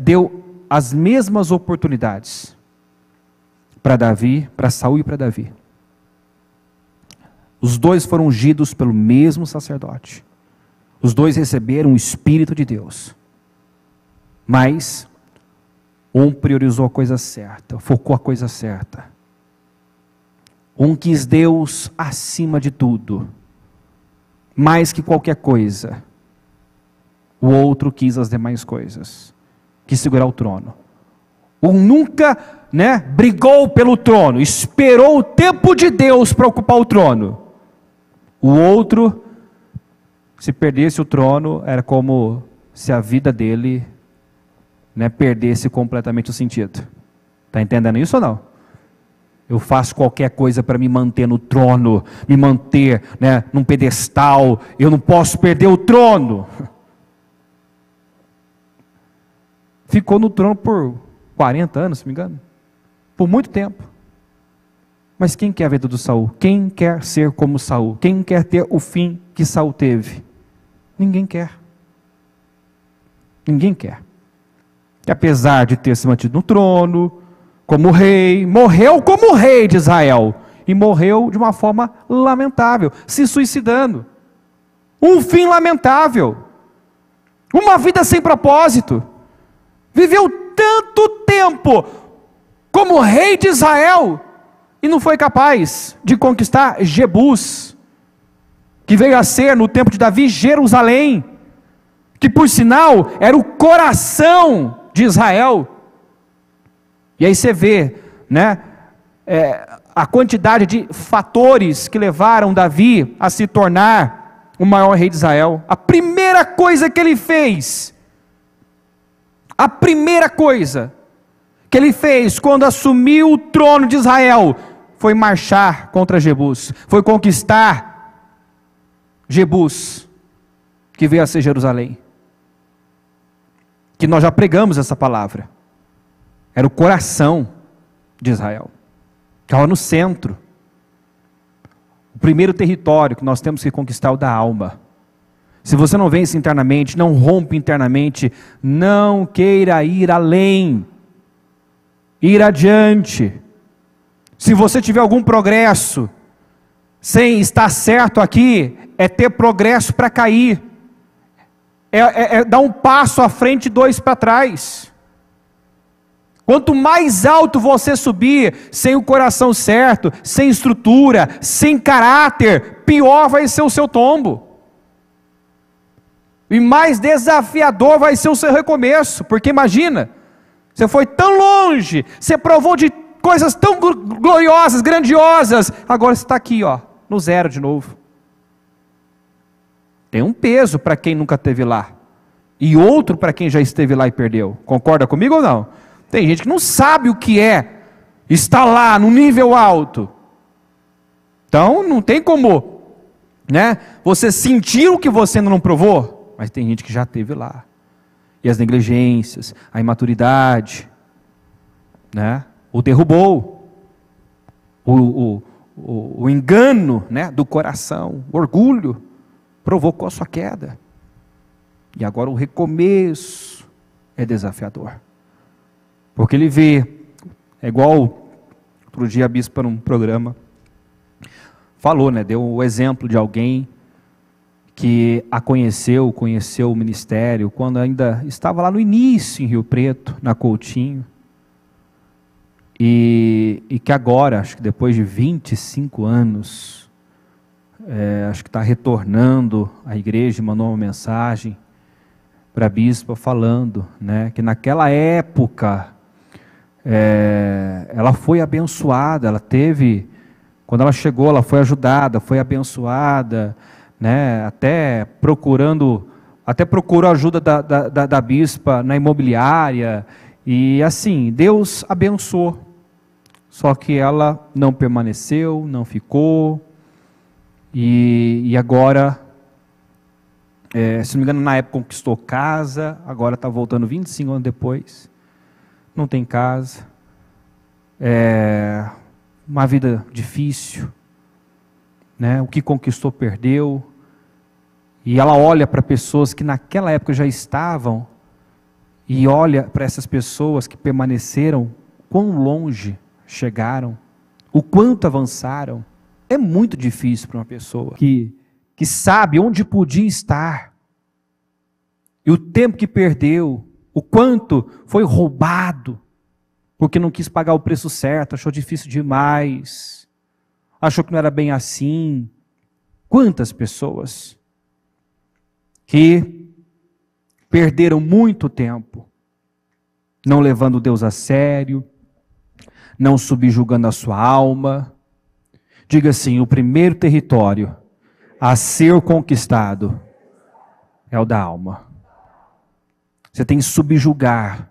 Speaker 1: deu as mesmas oportunidades para Davi, para Saul e para Davi. Os dois foram ungidos pelo mesmo sacerdote. Os dois receberam o Espírito de Deus. Mas um priorizou a coisa certa, focou a coisa certa. Um quis Deus acima de tudo, mais que qualquer coisa. O outro quis as demais coisas, quis segurar o trono. Um nunca, brigou pelo trono, esperou o tempo de Deus para ocupar o trono. O outro, se perdesse o trono, era como se a vida dele, perdesse completamente o sentido. Está entendendo isso ou não? Eu faço qualquer coisa para me manter no trono, me manter, num pedestal. Eu não posso perder o trono. Ficou no trono por 40 anos, se não me engano. Por muito tempo. Mas quem quer a vida do Saul? Quem quer ser como Saul? Quem quer ter o fim que Saul teve? Ninguém quer. Ninguém quer. E apesar de ter se mantido no trono, como rei, morreu como rei de Israel. E morreu de uma forma lamentável, se suicidando. Um fim lamentável. Uma vida sem propósito. Viveu tanto tempo como rei de Israel e não foi capaz de conquistar Jebus, que veio a ser no tempo de Davi Jerusalém, que por sinal era o coração de Israel. E aí você vê, a quantidade de fatores que levaram Davi a se tornar o maior rei de Israel. A primeira coisa que ele fez, que ele fez quando assumiu o trono de Israel, foi marchar contra Jebus, foi conquistar Jebus, que veio a ser Jerusalém, que nós já pregamos essa palavra. Era o coração de Israel, estava no centro. O primeiro território que nós temos que conquistar é o da alma. Se você não vence internamente, não rompe internamente, não queira ir além, ir adiante. Se você tiver algum progresso, sem estar certo aqui, é ter progresso para cair, é dar um passo à frente e 2 para trás. Quanto mais alto você subir, sem o coração certo, sem estrutura, sem caráter, pior vai ser o seu tombo. E mais desafiador vai ser o seu recomeço, porque imagina, você foi tão longe, você provou de coisas tão gloriosas, grandiosas, agora você está aqui, no zero de novo. Tem um peso para quem nunca esteve lá, e outro para quem já esteve lá e perdeu. Concorda comigo ou não? Tem gente que não sabe o que é estar lá no nível alto. Então não tem como, você sentir o que você ainda não provou. Mas tem gente que já esteve lá. E as negligências, a imaturidade, o derrubou. O engano, do coração, o orgulho, provocou a sua queda. E agora o recomeço é desafiador. Porque ele vê, é igual, outro dia a bispa num programa, falou, deu o exemplo de alguém que a conheceu o ministério, quando ainda estava lá no início, em Rio Preto, na Coutinho. E que agora, acho que depois de 25 anos, acho que está retornando à igreja, mandou uma mensagem para a bispa falando, né, que naquela época ela foi abençoada, ela teve, quando ela chegou, ela foi ajudada, foi abençoada, né, até procurou ajuda da bispa na imobiliária, e assim, Deus abençoou, só que ela não permaneceu, não ficou, e agora, se não me engano, na época conquistou casa, agora está voltando 25 anos depois, não tem casa, uma vida difícil, né? O que conquistou perdeu, e ela olha para pessoas que naquela época já estavam, e olha para essas pessoas que permaneceram, quão longe chegaram, o quanto avançaram. É muito difícil para uma pessoa que sabe onde podia estar, e o tempo que perdeu, o quanto foi roubado, porque não quis pagar o preço certo, achou difícil demais, achou que não era bem assim. Quantas pessoas que perderam muito tempo, não levando Deus a sério, não subjugando a sua alma. Diga assim: o primeiro território a ser conquistado é o da alma. Você tem que subjugar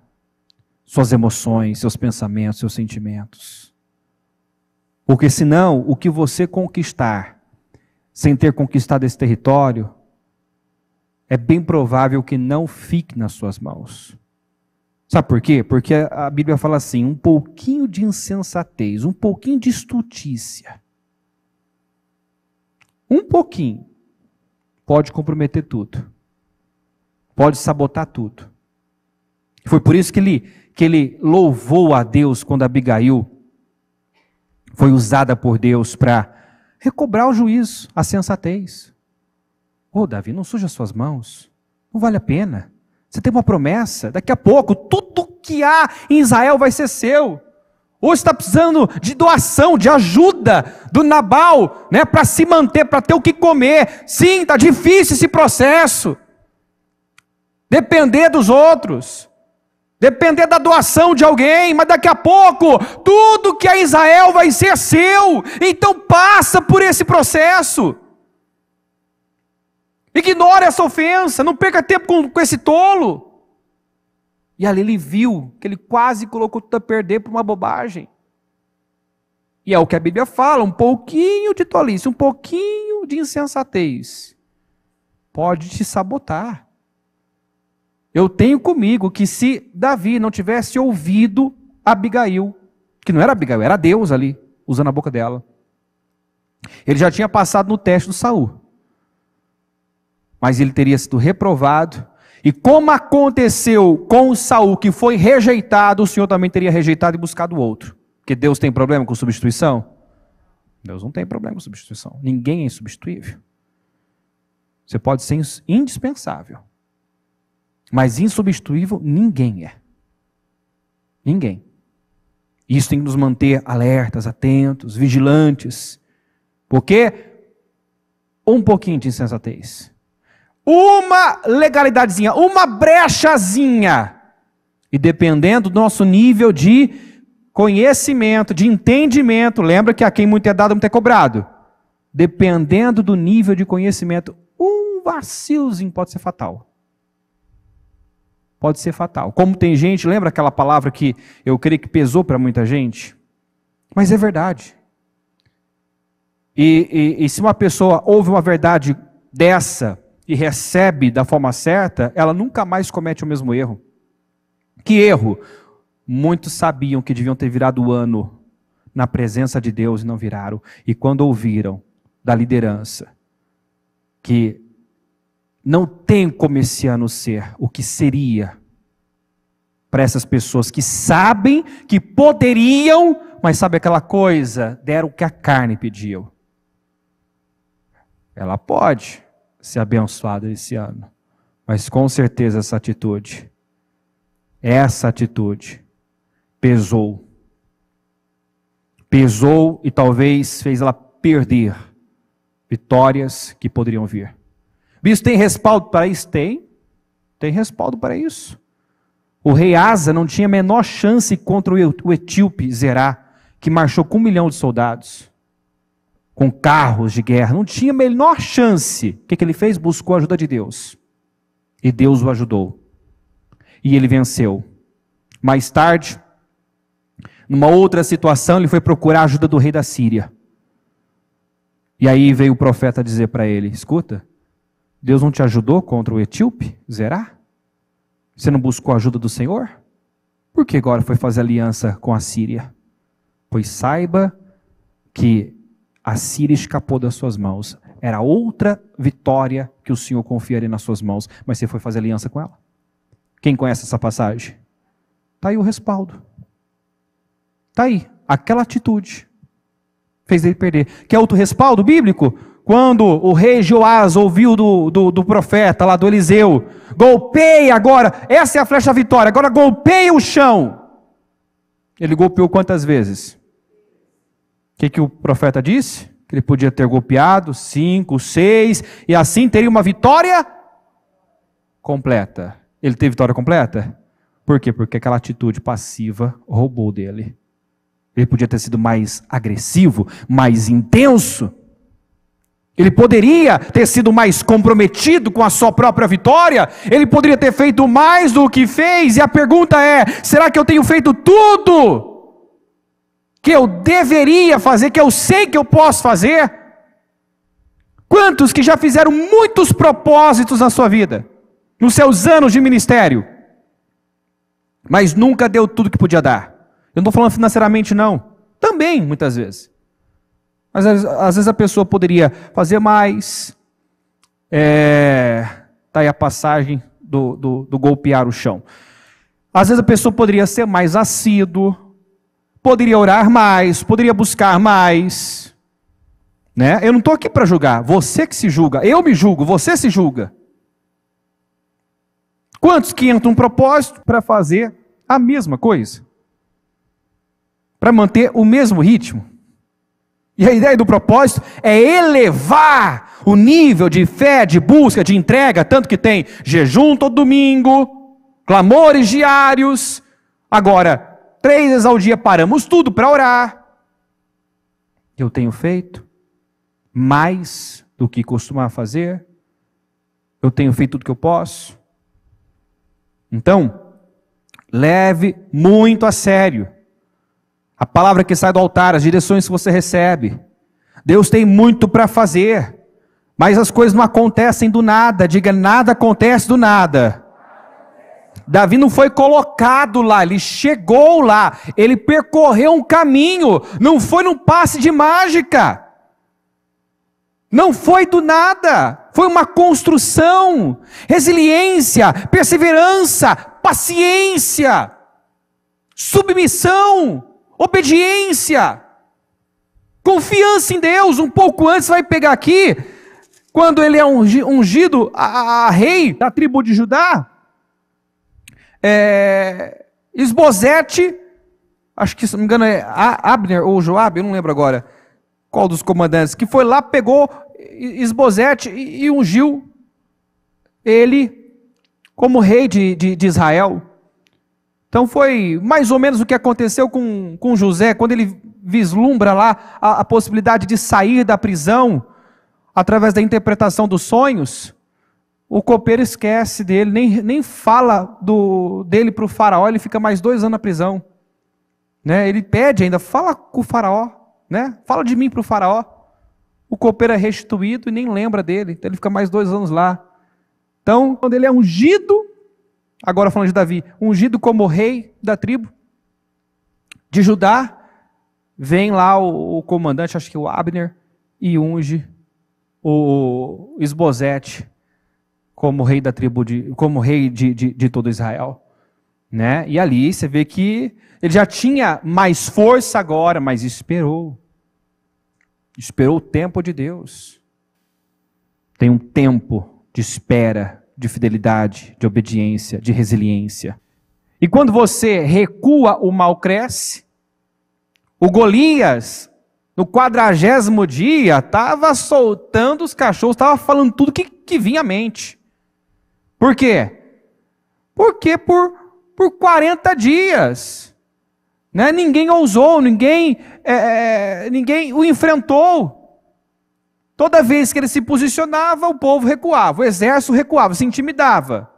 Speaker 1: suas emoções, seus pensamentos, seus sentimentos. Porque senão, o que você conquistar, sem ter conquistado esse território, é bem provável que não fique nas suas mãos. Sabe por quê? Porque a Bíblia fala assim: um pouquinho de insensatez, um pouquinho de estultícia, um pouquinho, pode comprometer tudo. Pode sabotar tudo. Foi por isso que ele louvou a Deus quando Abigail foi usada por Deus para recobrar o juízo, a sensatez. Davi, não suja suas mãos, não vale a pena. Você tem uma promessa, daqui a pouco tudo que há em Israel vai ser seu. Hoje está precisando de doação, de ajuda do Nabal, né, para se manter, para ter o que comer. Sim, está difícil esse processo. Depender dos outros, depender da doação de alguém, mas daqui a pouco tudo que é Israel vai ser seu. Então passa por esse processo. Ignore essa ofensa, não perca tempo com esse tolo. E ali ele viu que ele quase colocou tudo a perder por uma bobagem. E é o que a Bíblia fala: um pouquinho de tolice, um pouquinho de insensatez pode te sabotar. Eu tenho comigo que se Davi não tivesse ouvido Abigail, que não era Abigail, era Deus ali, usando a boca dela, ele já tinha passado no teste do Saul. Mas ele teria sido reprovado, e como aconteceu com o Saul, que foi rejeitado, o Senhor também teria rejeitado e buscado outro. Porque Deus tem problema com substituição? Deus não tem problema com substituição. Ninguém é insubstituível. Você pode ser indispensável, mas insubstituível ninguém é. Ninguém. Isso tem que nos manter alertas, atentos, vigilantes, porque um pouquinho de insensatez, uma legalidadezinha, uma brechazinha, e dependendo do nosso nível de conhecimento, de entendimento, lembra que a quem muito é dado, muito é cobrado. Dependendo do nível de conhecimento, um vacilozinho pode ser fatal. Pode ser fatal. Como tem gente, lembra aquela palavra que eu creio que pesou para muita gente? Mas é verdade. E se uma pessoa ouve uma verdade dessa e recebe da forma certa, ela nunca mais comete o mesmo erro. Que erro? Muitos sabiam que deviam ter virado o ano na presença de Deus e não viraram. E quando ouviram da liderança que não tem como esse ano ser o que seria para essas pessoas que sabem que poderiam, mas sabe aquela coisa, deram o que a carne pediu. Ela pode ser abençoada esse ano, mas com certeza essa atitude pesou pesou e talvez fez ela perder vitórias que poderiam vir. Isso tem respaldo para isso? Tem respaldo para isso. O rei Asa não tinha a menor chance contra o etíope Zerá, que marchou com 1 milhão de soldados, com carros de guerra. Não tinha a menor chance. O que ele fez? Buscou a ajuda de Deus. E Deus o ajudou. E ele venceu. Mais tarde, numa outra situação, ele foi procurar a ajuda do rei da Síria. E aí veio o profeta dizer para ele: escuta, Deus não te ajudou contra o etíope Zerá? Você não buscou a ajuda do Senhor? Por que agora foi fazer aliança com a Síria? Pois saiba que a Síria escapou das suas mãos. Era outra vitória que o Senhor confiaria nas suas mãos, mas você foi fazer aliança com ela. Quem conhece essa passagem? Está aí o respaldo. Está aí, aquela atitude fez ele perder. Quer outro respaldo bíblico? Quando o rei Joás ouviu do profeta lá, do Eliseu: golpeia agora, essa é a flecha da vitória, agora golpeia o chão. Ele golpeou quantas vezes? O que o profeta disse? Que ele podia ter golpeado 5, 6, e assim teria uma vitória completa. Ele teve vitória completa? Por quê? Porque aquela atitude passiva roubou dele. Ele podia ter sido mais agressivo, mais intenso. Ele poderia ter sido mais comprometido com a sua própria vitória. Ele poderia ter feito mais do que fez. E a pergunta é: será que eu tenho feito tudo que eu deveria fazer, que eu sei que eu posso fazer? Quantos que já fizeram muitos propósitos na sua vida, nos seus anos de ministério, mas nunca deu tudo que podia dar? Eu não estou falando financeiramente, não. Também, muitas vezes. Mas às vezes a pessoa poderia fazer mais. Está aí a passagem do golpear o chão. Às vezes a pessoa poderia ser mais assíduo, poderia orar mais, poderia buscar mais. Né? Eu não estou aqui para julgar. Você que se julga. Eu me julgo, você se julga. Quantos que entram um propósito para fazer a mesma coisa? Para manter o mesmo ritmo? E a ideia do propósito é elevar o nível de fé, de busca, de entrega, tanto que tem jejum todo domingo, clamores diários. Agora, 3 vezes ao dia paramos tudo para orar. Eu tenho feito mais do que costumava fazer? Eu tenho feito tudo que eu posso? Então, leve muito a sério a palavra que sai do altar, as direções que você recebe. Deus tem muito para fazer, mas as coisas não acontecem do nada. Diga: nada acontece do nada. Davi não foi colocado lá, ele chegou lá, ele percorreu um caminho, não foi num passe de mágica, não foi do nada, foi uma construção, resiliência, perseverança, paciência, submissão, obediência, confiança em Deus. Um pouco antes, vai pegar aqui, quando ele é ungido a rei da tribo de Judá, Isbosete, acho que se não me engano é Abner ou Joabe, eu não lembro agora qual dos comandantes, que foi lá, pegou Isbosete e ungiu ele como rei de Israel. Então foi mais ou menos o que aconteceu com José, quando ele vislumbra lá a possibilidade de sair da prisão, através da interpretação dos sonhos. O copeiro esquece dele, nem fala dele para o faraó, ele fica mais 2 anos na prisão. Né? Ele pede ainda: fala com o faraó, né? Fala de mim para o faraó. O copeiro é restituído e nem lembra dele, então ele fica mais 2 anos lá. Então, quando ele é ungido, agora falando de Davi, ungido como rei da tribo de Judá, vem lá o comandante, acho que o Abner, e unge o Isbosete como rei da tribo, como rei de todo Israel. Né? E ali você vê que ele já tinha mais força agora, mas esperou o tempo de Deus. Tem um tempo de espera, de fidelidade, de obediência, de resiliência. E quando você recua, o mal cresce, O Golias, no 40º dia, estava soltando os cachorros, estava falando tudo que vinha à mente. Por quê? Porque por 40 dias, né, ninguém ousou, ninguém o enfrentou. Toda vez que ele se posicionava, o povo recuava, o exército recuava, se intimidava.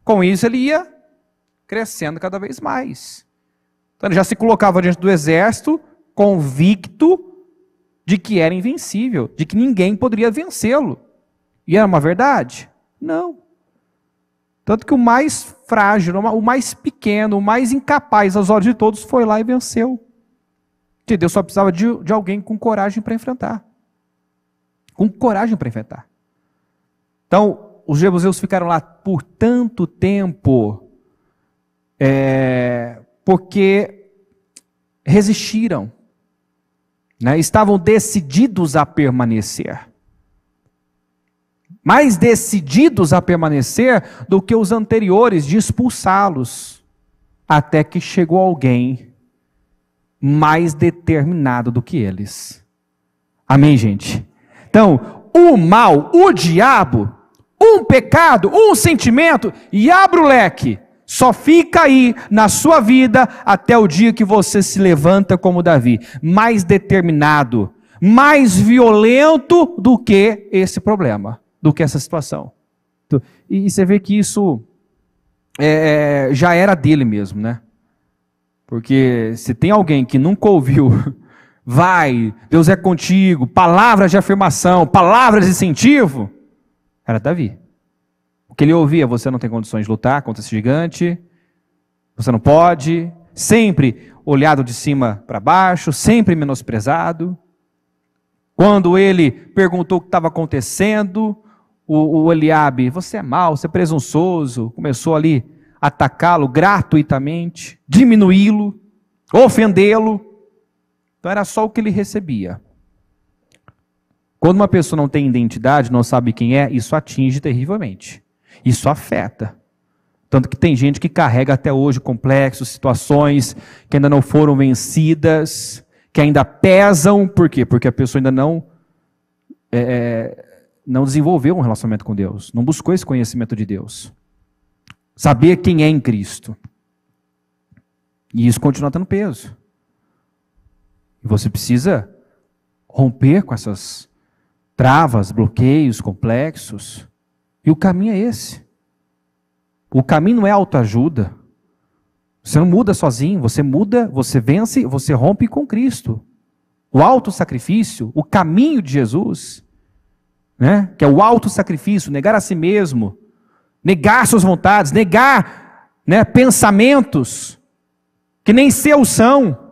Speaker 1: Com isso ele ia crescendo cada vez mais. Então ele já se colocava diante do exército, convicto de que era invencível, de que ninguém poderia vencê-lo. E era uma verdade? Não. Tanto que o mais frágil, o mais pequeno, o mais incapaz aos olhos de todos foi lá e venceu. Que Deus só precisava de alguém com coragem para enfrentar. Com coragem para enfrentar. Então, os jebuseus ficaram lá por tanto tempo, porque resistiram, né? Estavam decididos a permanecer. Mais decididos a permanecer do que os anteriores de expulsá-los, até que chegou alguém mais determinado do que eles. Amém, gente? Então, o mal, o diabo, um pecado, um sentimento, e abre o leque, só fica aí na sua vida até o dia que você se levanta como Davi, mais determinado, mais violento do que esse problema, do que essa situação. E você vê que isso já era dele mesmo, né? Porque se tem alguém que nunca ouviu, vai, Deus é contigo, palavras de afirmação, palavras de incentivo, era Davi. O que ele ouvia, você não tem condições de lutar contra esse gigante, você não pode, sempre olhado de cima para baixo, sempre menosprezado. Quando ele perguntou o que estava acontecendo, o Eliabe, você é mau, você é presunçoso, começou ali a atacá-lo gratuitamente, diminuí-lo, ofendê-lo. Então era só o que ele recebia. Quando uma pessoa não tem identidade, não sabe quem é, isso atinge terrivelmente. Isso afeta. Tanto que tem gente que carrega até hoje complexos, situações que ainda não foram vencidas, que ainda pesam. Por quê? Porque a pessoa ainda não desenvolveu um relacionamento com Deus, não buscou esse conhecimento de Deus. Saber quem é em Cristo. E isso continua tendo peso. E você precisa romper com essas travas, bloqueios, complexos. E o caminho é esse. O caminho não é autoajuda. Você não muda sozinho, você muda, você vence, você rompe com Cristo. O autossacrifício, o caminho de Jesus, né? Que é o autossacrifício, negar a si mesmo, negar suas vontades, negar, né, pensamentos que nem seus são.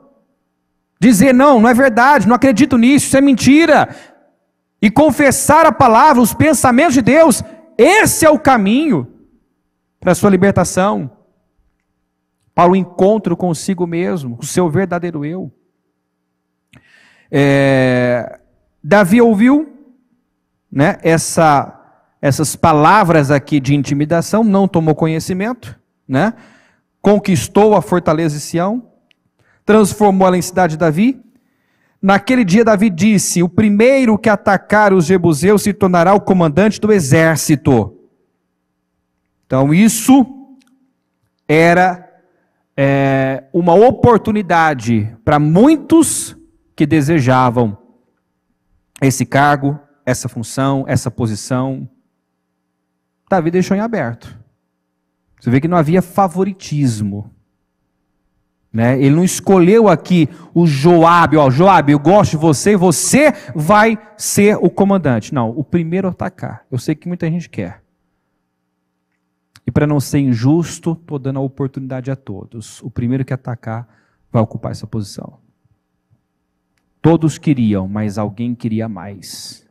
Speaker 1: Dizer não é verdade, não acredito nisso, isso é mentira. E confessar a palavra, os pensamentos de Deus. Esse é o caminho para a sua libertação, para o encontro consigo mesmo, o seu verdadeiro eu. Davi ouviu, né, essas palavras aqui de intimidação, não tomou conhecimento, né, conquistou a fortaleza de Sião, transformou ela em cidade de Davi. Naquele dia Davi disse, o primeiro que atacar os jebuseus se tornará o comandante do exército. Então isso era uma oportunidade para muitos que desejavam esse cargo, essa função, essa posição. Davi deixou em aberto. Você vê que não havia favoritismo. Né? Ele não escolheu aqui o Joabe, Joabe, eu gosto de você, você vai ser o comandante. Não, o primeiro a atacar. Eu sei que muita gente quer. E para não ser injusto, estou dando a oportunidade a todos. O primeiro que atacar vai ocupar essa posição. Todos queriam, mas alguém queria mais.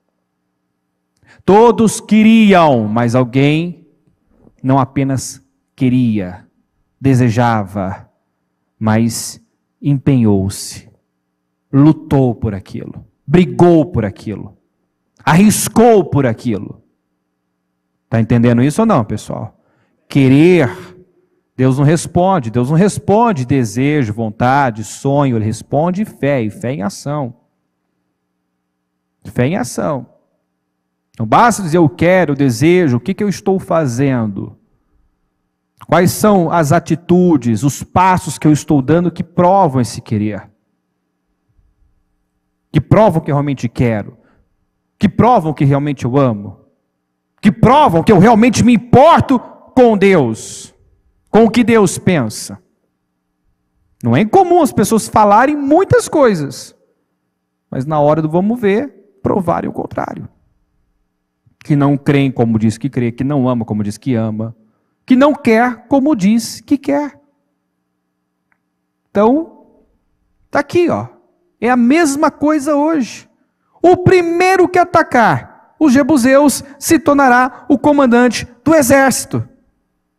Speaker 1: Todos queriam, mas alguém não apenas queria, desejava, mas empenhou-se, lutou por aquilo, brigou por aquilo, arriscou por aquilo. Está entendendo isso ou não, pessoal? Querer, Deus não responde desejo, vontade, sonho, Ele responde fé, e fé em ação. Fé em ação. Não basta dizer eu quero, eu desejo, o que eu estou fazendo? Quais são as atitudes, os passos que eu estou dando que provam esse querer? Que provam que eu realmente quero? Que provam que realmente eu amo? Que provam que eu realmente me importo com Deus? Com o que Deus pensa? Não é incomum as pessoas falarem muitas coisas, mas na hora do vamos ver, provarem o contrário. Que não creem como diz que crê, que não ama como diz que ama, que não quer como diz que quer. Então, está aqui, ó. É a mesma coisa hoje. O primeiro que atacar os jebuseus se tornará o comandante do exército.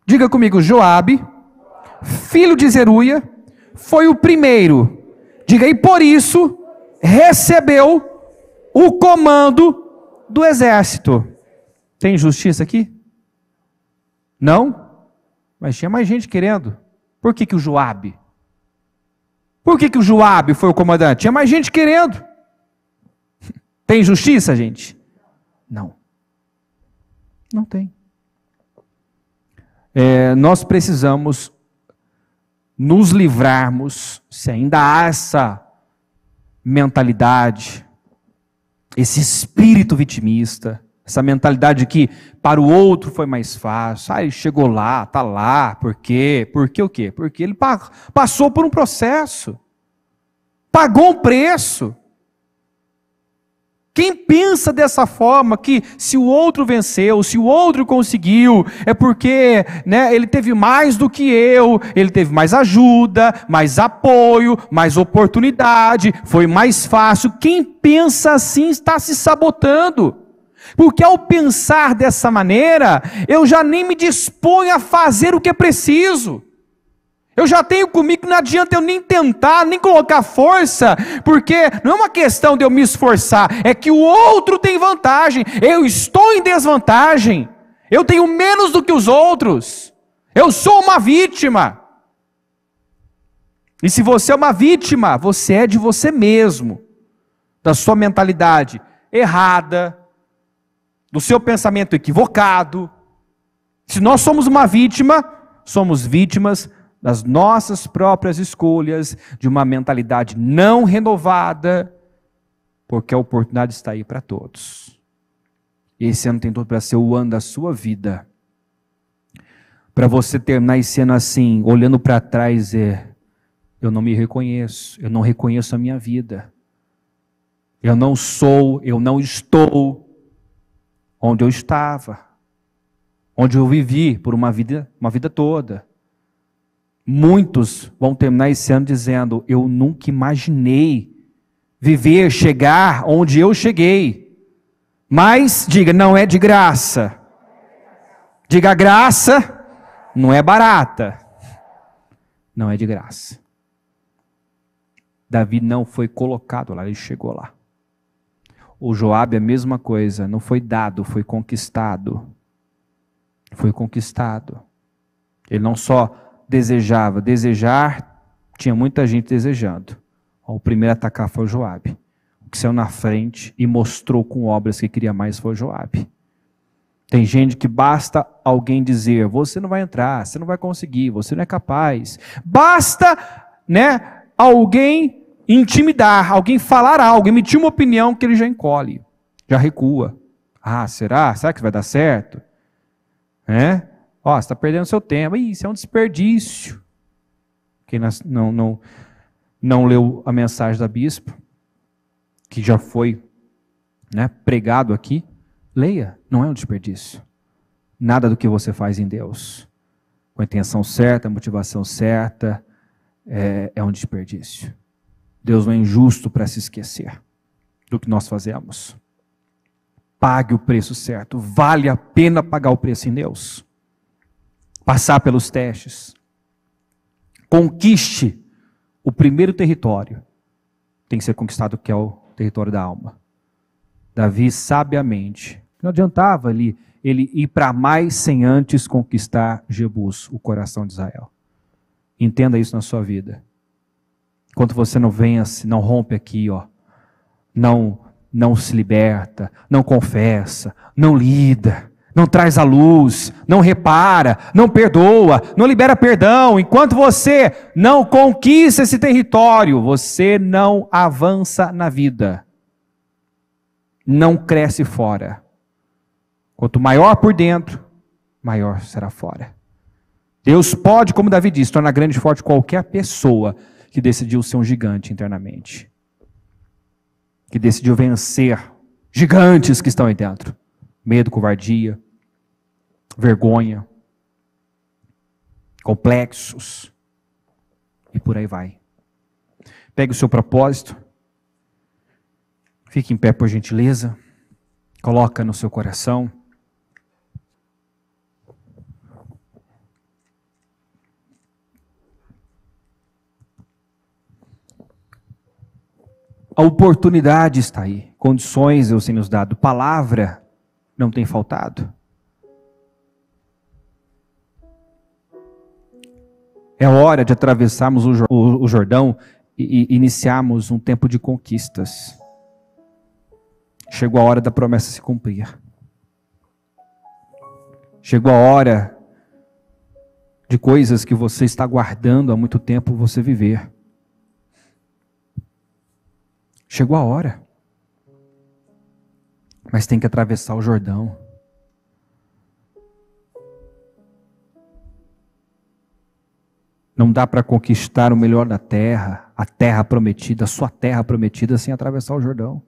Speaker 1: Diga comigo, Joabe, filho de Zeruia, foi o primeiro. Diga, e por isso recebeu o comando do exército. Tem justiça aqui? Não? Mas tinha mais gente querendo. Por que o Joabe? Por que o Joabe foi o comandante? Tinha mais gente querendo. Tem justiça, gente? Não. Não tem. Nós precisamos nos livrarmos, se ainda há essa mentalidade, esse espírito vitimista, essa mentalidade que para o outro foi mais fácil. Ele chegou lá, está lá, por quê? Por quê? Porque ele passou por um processo, pagou um preço. Quem pensa dessa forma, que se o outro venceu, se o outro conseguiu, é porque ele teve mais do que eu, ele teve mais ajuda, mais apoio, mais oportunidade, foi mais fácil. Quem pensa assim está se sabotando. Porque ao pensar dessa maneira, eu já nem me disponho a fazer o que é preciso. Eu já tenho comigo que não adianta eu nem tentar, nem colocar força, porque não é uma questão de eu me esforçar, é que o outro tem vantagem, eu estou em desvantagem, eu tenho menos do que os outros, eu sou uma vítima. E se você é uma vítima, você é de você mesmo, da sua mentalidade errada, do seu pensamento equivocado. Se nós somos uma vítima, somos vítimas das nossas próprias escolhas, de uma mentalidade não renovada, porque a oportunidade está aí para todos. Esse ano tem tudo para ser o ano da sua vida. Para você terminar esse ano assim, olhando para trás, eu não me reconheço, eu não reconheço a minha vida. Eu não sou, eu não estou onde eu estava, onde eu vivi por uma vida toda. Muitos vão terminar esse ano dizendo, eu nunca imaginei viver, chegar onde eu cheguei. Mas, diga, não é de graça. Diga, a graça não é barata. Não é de graça. Davi não foi colocado lá, ele chegou lá. O Joabe a mesma coisa, não foi dado, foi conquistado. Foi conquistado. Ele não só desejava, desejar, tinha muita gente desejando. O primeiro a atacar foi o Joabe. O que saiu na frente e mostrou com obras que queria mais foi o Joabe. Tem gente que basta alguém dizer, você não vai entrar, você não vai conseguir, você não é capaz. Basta, alguém intimidar, alguém falar algo, emitir uma opinião que ele já encolhe, já recua. Ah, será? Será que vai dar certo? Você está perdendo seu tempo. Isso é um desperdício. Quem não leu a mensagem da bispa, que já foi pregado aqui, leia. Não é um desperdício. Nada do que você faz em Deus, com a intenção certa, a motivação certa, é um desperdício. Deus não é injusto para se esquecer do que nós fazemos. Pague o preço certo. Vale a pena pagar o preço em Deus. Passar pelos testes. Conquiste o primeiro território. Tem que ser conquistado, que é o território da alma. Davi, sabiamente, não adiantava ele ele ir para mais sem antes conquistar Jebus, o coração de Israel. Entenda isso na sua vida. Enquanto você não vence, não rompe aqui, ó, não se liberta, não confessa, não lida, não traz a luz, não repara, não perdoa, não libera perdão, enquanto você não conquista esse território, você não avança na vida. Não cresce fora. Quanto maior por dentro, maior será fora. Deus pode, como Davi disse, tornar grande e forte qualquer pessoa que decidiu ser um gigante internamente. Que decidiu vencer gigantes que estão aí dentro. Medo, covardia, vergonha, complexos. E por aí vai. Pegue o seu propósito. Fique em pé, por gentileza. Coloca no seu coração. A oportunidade está aí. Condições Deus tem nos dado. Palavra não tem faltado. É hora de atravessarmos o Jordão e iniciarmos um tempo de conquistas. Chegou a hora da promessa se cumprir. Chegou a hora de coisas que você está guardando há muito tempo você viver. Chegou a hora. Mas tem que atravessar o Jordão. Não dá para conquistar o melhor da terra, a terra prometida, a sua terra prometida, sem atravessar o Jordão.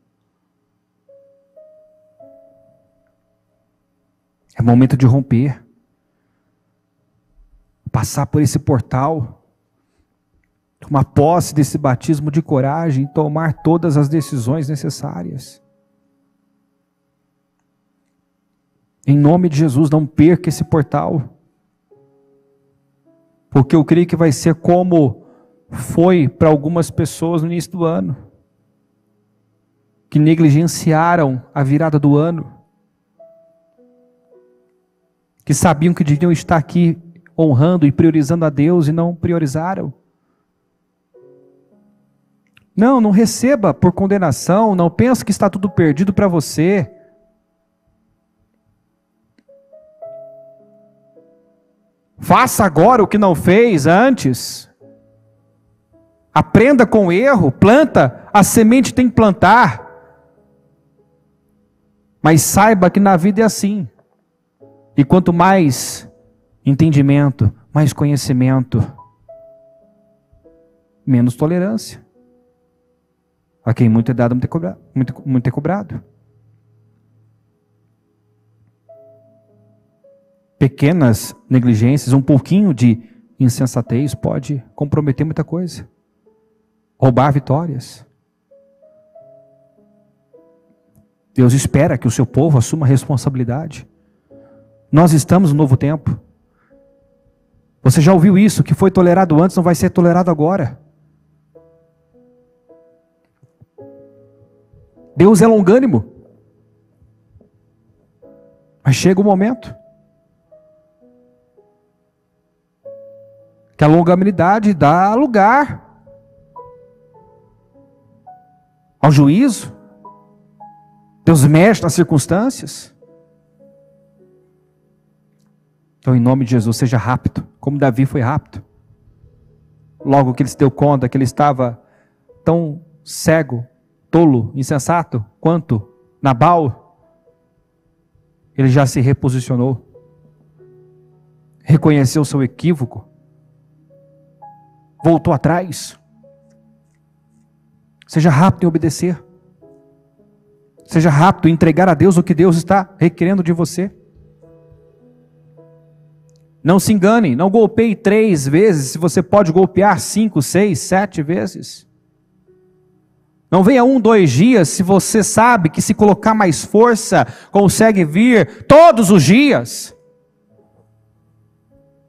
Speaker 1: É momento de romper. Passar por esse portal. Tomar posse desse batismo de coragem, tomar todas as decisões necessárias. Em nome de Jesus, não perca esse portal. Porque eu creio que vai ser como foi para algumas pessoas no início do ano, que negligenciaram a virada do ano, que sabiam que deviam estar aqui honrando e priorizando a Deus e não priorizaram. Não receba por condenação, não pense que está tudo perdido para você. Faça agora o que não fez antes. Aprenda com o erro, planta, a semente tem que plantar. Mas saiba que na vida é assim. E quanto mais entendimento, mais conhecimento, menos tolerância. A quem muito é dado, muito é cobrado. Pequenas negligências, um pouquinho de insensatez pode comprometer muita coisa. Roubar vitórias. Deus espera que o seu povo assuma a responsabilidade. Nós estamos no novo tempo. Você já ouviu isso? Que foi tolerado antes, não vai ser tolerado agora. Deus é longânimo. Mas chega o momento que a longanimidade dá lugar ao juízo. Deus mexe nas circunstâncias. Então, em nome de Jesus, seja rápido, como Davi foi rápido. Logo que ele se deu conta que ele estava tão cego, tolo, insensato, quanto Nabal, ele já se reposicionou, reconheceu seu equívoco, voltou atrás. Seja rápido em obedecer. Seja rápido em entregar a Deus o que Deus está requerendo de você. Não se engane, não golpeie 3 vezes, se você pode golpear 5, 6, 7 vezes. Não venha 1, 2 dias, se você sabe que se colocar mais força, consegue vir todos os dias.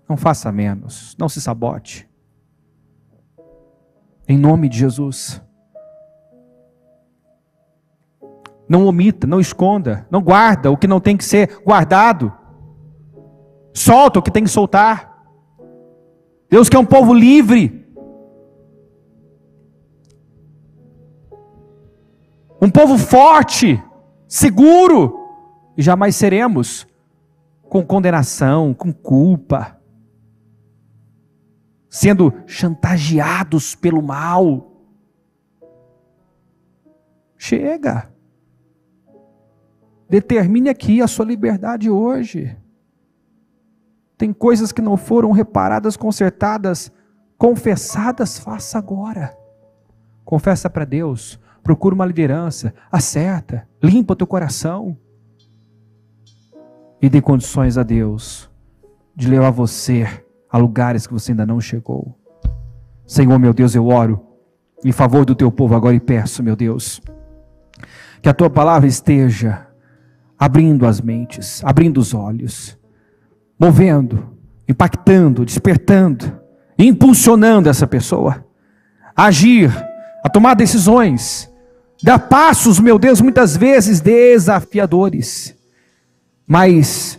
Speaker 1: Não faça menos, não se sabote. Em nome de Jesus. Não omita, não esconda, não guarda o que não tem que ser guardado. Solta o que tem que soltar. Deus quer um povo livre. Um povo forte, seguro. E jamais seremos com condenação, com culpa, sendo chantageados pelo mal. Chega. Determine aqui a sua liberdade hoje. Tem coisas que não foram reparadas, consertadas, confessadas, faça agora. Confessa para Deus, procura uma liderança, acerta, limpa o teu coração. E dê condições a Deus de levar você a lugares que você ainda não chegou. Senhor, meu Deus, eu oro em favor do teu povo agora e peço, meu Deus, que a tua palavra esteja abrindo as mentes, abrindo os olhos, movendo, impactando, despertando, impulsionando essa pessoa a agir, a tomar decisões, dar passos, meu Deus, muitas vezes desafiadores, mas,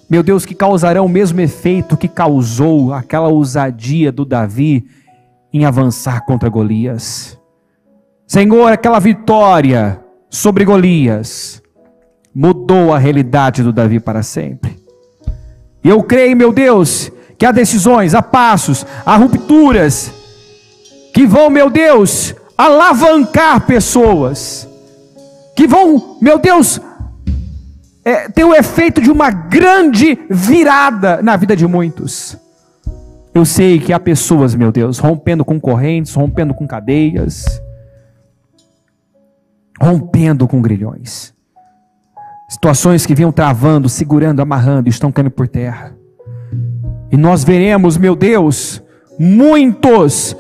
Speaker 1: meu Deus, que causarão o mesmo efeito que causou aquela ousadia do Davi em avançar contra Golias. Senhor, aquela vitória sobre Golias mudou a realidade do Davi para sempre. E eu creio, meu Deus, que há decisões, há passos, há rupturas que vão, meu Deus, alavancar pessoas, que vão, meu Deus, ter o efeito de uma grande virada na vida de muitos. Eu sei que há pessoas, meu Deus, rompendo com correntes, rompendo com cadeias, rompendo com grilhões. Situações que vinham travando, segurando, amarrando, estão caindo por terra. E nós veremos, meu Deus, muitos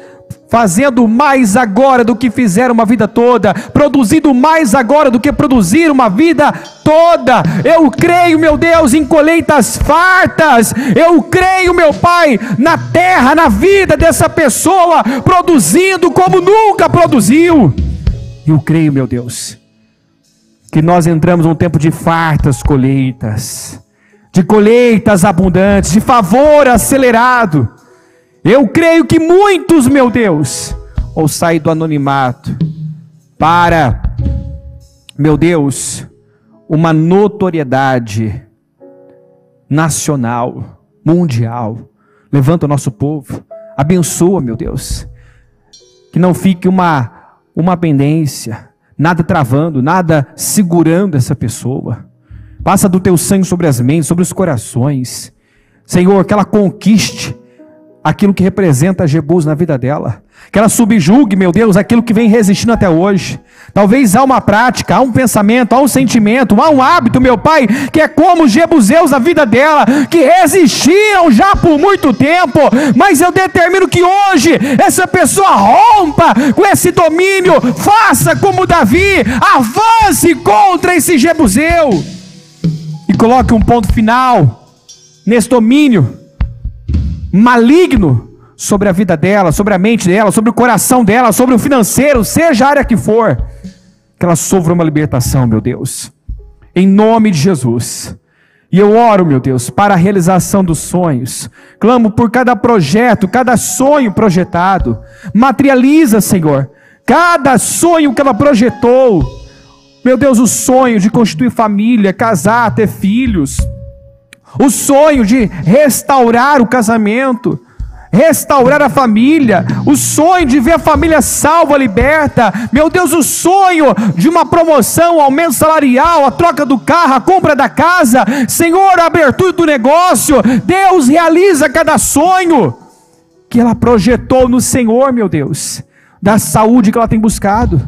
Speaker 1: fazendo mais agora do que fizeram uma vida toda, produzindo mais agora do que produziram uma vida toda. Eu creio, meu Deus, em colheitas fartas. Eu creio, meu Pai, na terra, na vida dessa pessoa, produzindo como nunca produziu. Eu creio, meu Deus, que nós entramos num tempo de fartas colheitas, de colheitas abundantes, de favor acelerado. Eu creio que muitos, meu Deus, vão sair do anonimato para, meu Deus, uma notoriedade nacional, mundial. Levanta o nosso povo, abençoa, meu Deus, que não fique uma pendência, nada travando, nada segurando essa pessoa. Passa do teu sangue sobre as mentes, sobre os corações, Senhor, que ela conquiste aquilo que representa Jebus na vida dela, que ela subjugue, meu Deus, aquilo que vem resistindo até hoje. Talvez há uma prática, há um pensamento, há um sentimento, há um hábito, meu Pai, que é como os jebuseus na vida dela, que resistiram já por muito tempo, mas eu determino que hoje essa pessoa rompa com esse domínio, faça como Davi, avance contra esse jebuseu e coloque um ponto final nesse domínio maligno sobre a vida dela, sobre a mente dela, sobre o coração dela, sobre o financeiro, seja a área que for, que ela sofra uma libertação, meu Deus, em nome de Jesus. E eu oro, meu Deus, para a realização dos sonhos, clamo por cada projeto, cada sonho projetado, materializa, Senhor, cada sonho que ela projetou, meu Deus, o sonho de constituir família, casar, ter filhos, o sonho de restaurar o casamento, restaurar a família, o sonho de ver a família salva, liberta, meu Deus, o sonho de uma promoção, aumento salarial, a troca do carro, a compra da casa, Senhor, a abertura do negócio. Deus, realiza cada sonho que ela projetou no Senhor, meu Deus, da saúde que ela tem buscado.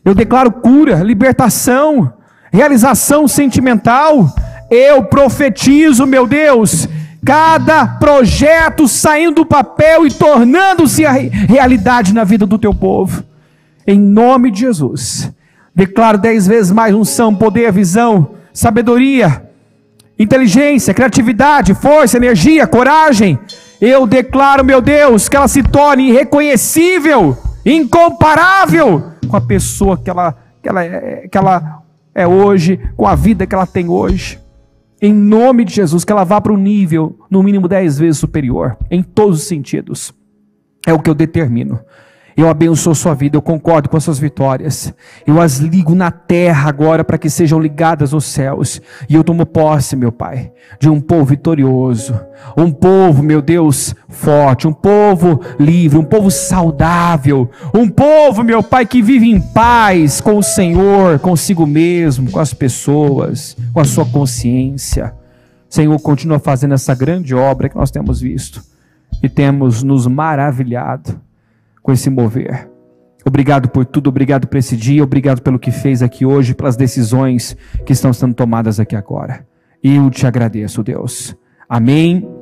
Speaker 1: Eu declaro cura, libertação, realização sentimental. Eu profetizo, meu Deus, cada projeto saindo do papel e tornando-se a realidade na vida do teu povo, em nome de Jesus. Declaro 10 vezes mais unção, poder, visão, sabedoria, inteligência, criatividade, força, energia, coragem. Eu declaro, meu Deus, que ela se torne irreconhecível, incomparável com a pessoa que ela que ela é hoje, com a vida que ela tem hoje. Em nome de Jesus, que ela vá para um nível, no mínimo 10 vezes superior, em todos os sentidos. É o que eu determino. Eu abençoo sua vida, eu concordo com as suas vitórias. Eu as ligo na terra agora para que sejam ligadas nos céus. E eu tomo posse, meu Pai, de um povo vitorioso. Um povo, meu Deus, forte. Um povo livre, um povo saudável. Um povo, meu Pai, que vive em paz com o Senhor, consigo mesmo, com as pessoas, com a sua consciência. Senhor, continua fazendo essa grande obra que nós temos visto. E temos nos maravilhado com esse mover. Obrigado por tudo, obrigado por esse dia, obrigado pelo que fez aqui hoje, pelas decisões que estão sendo tomadas aqui agora. Eu te agradeço, Deus. Amém.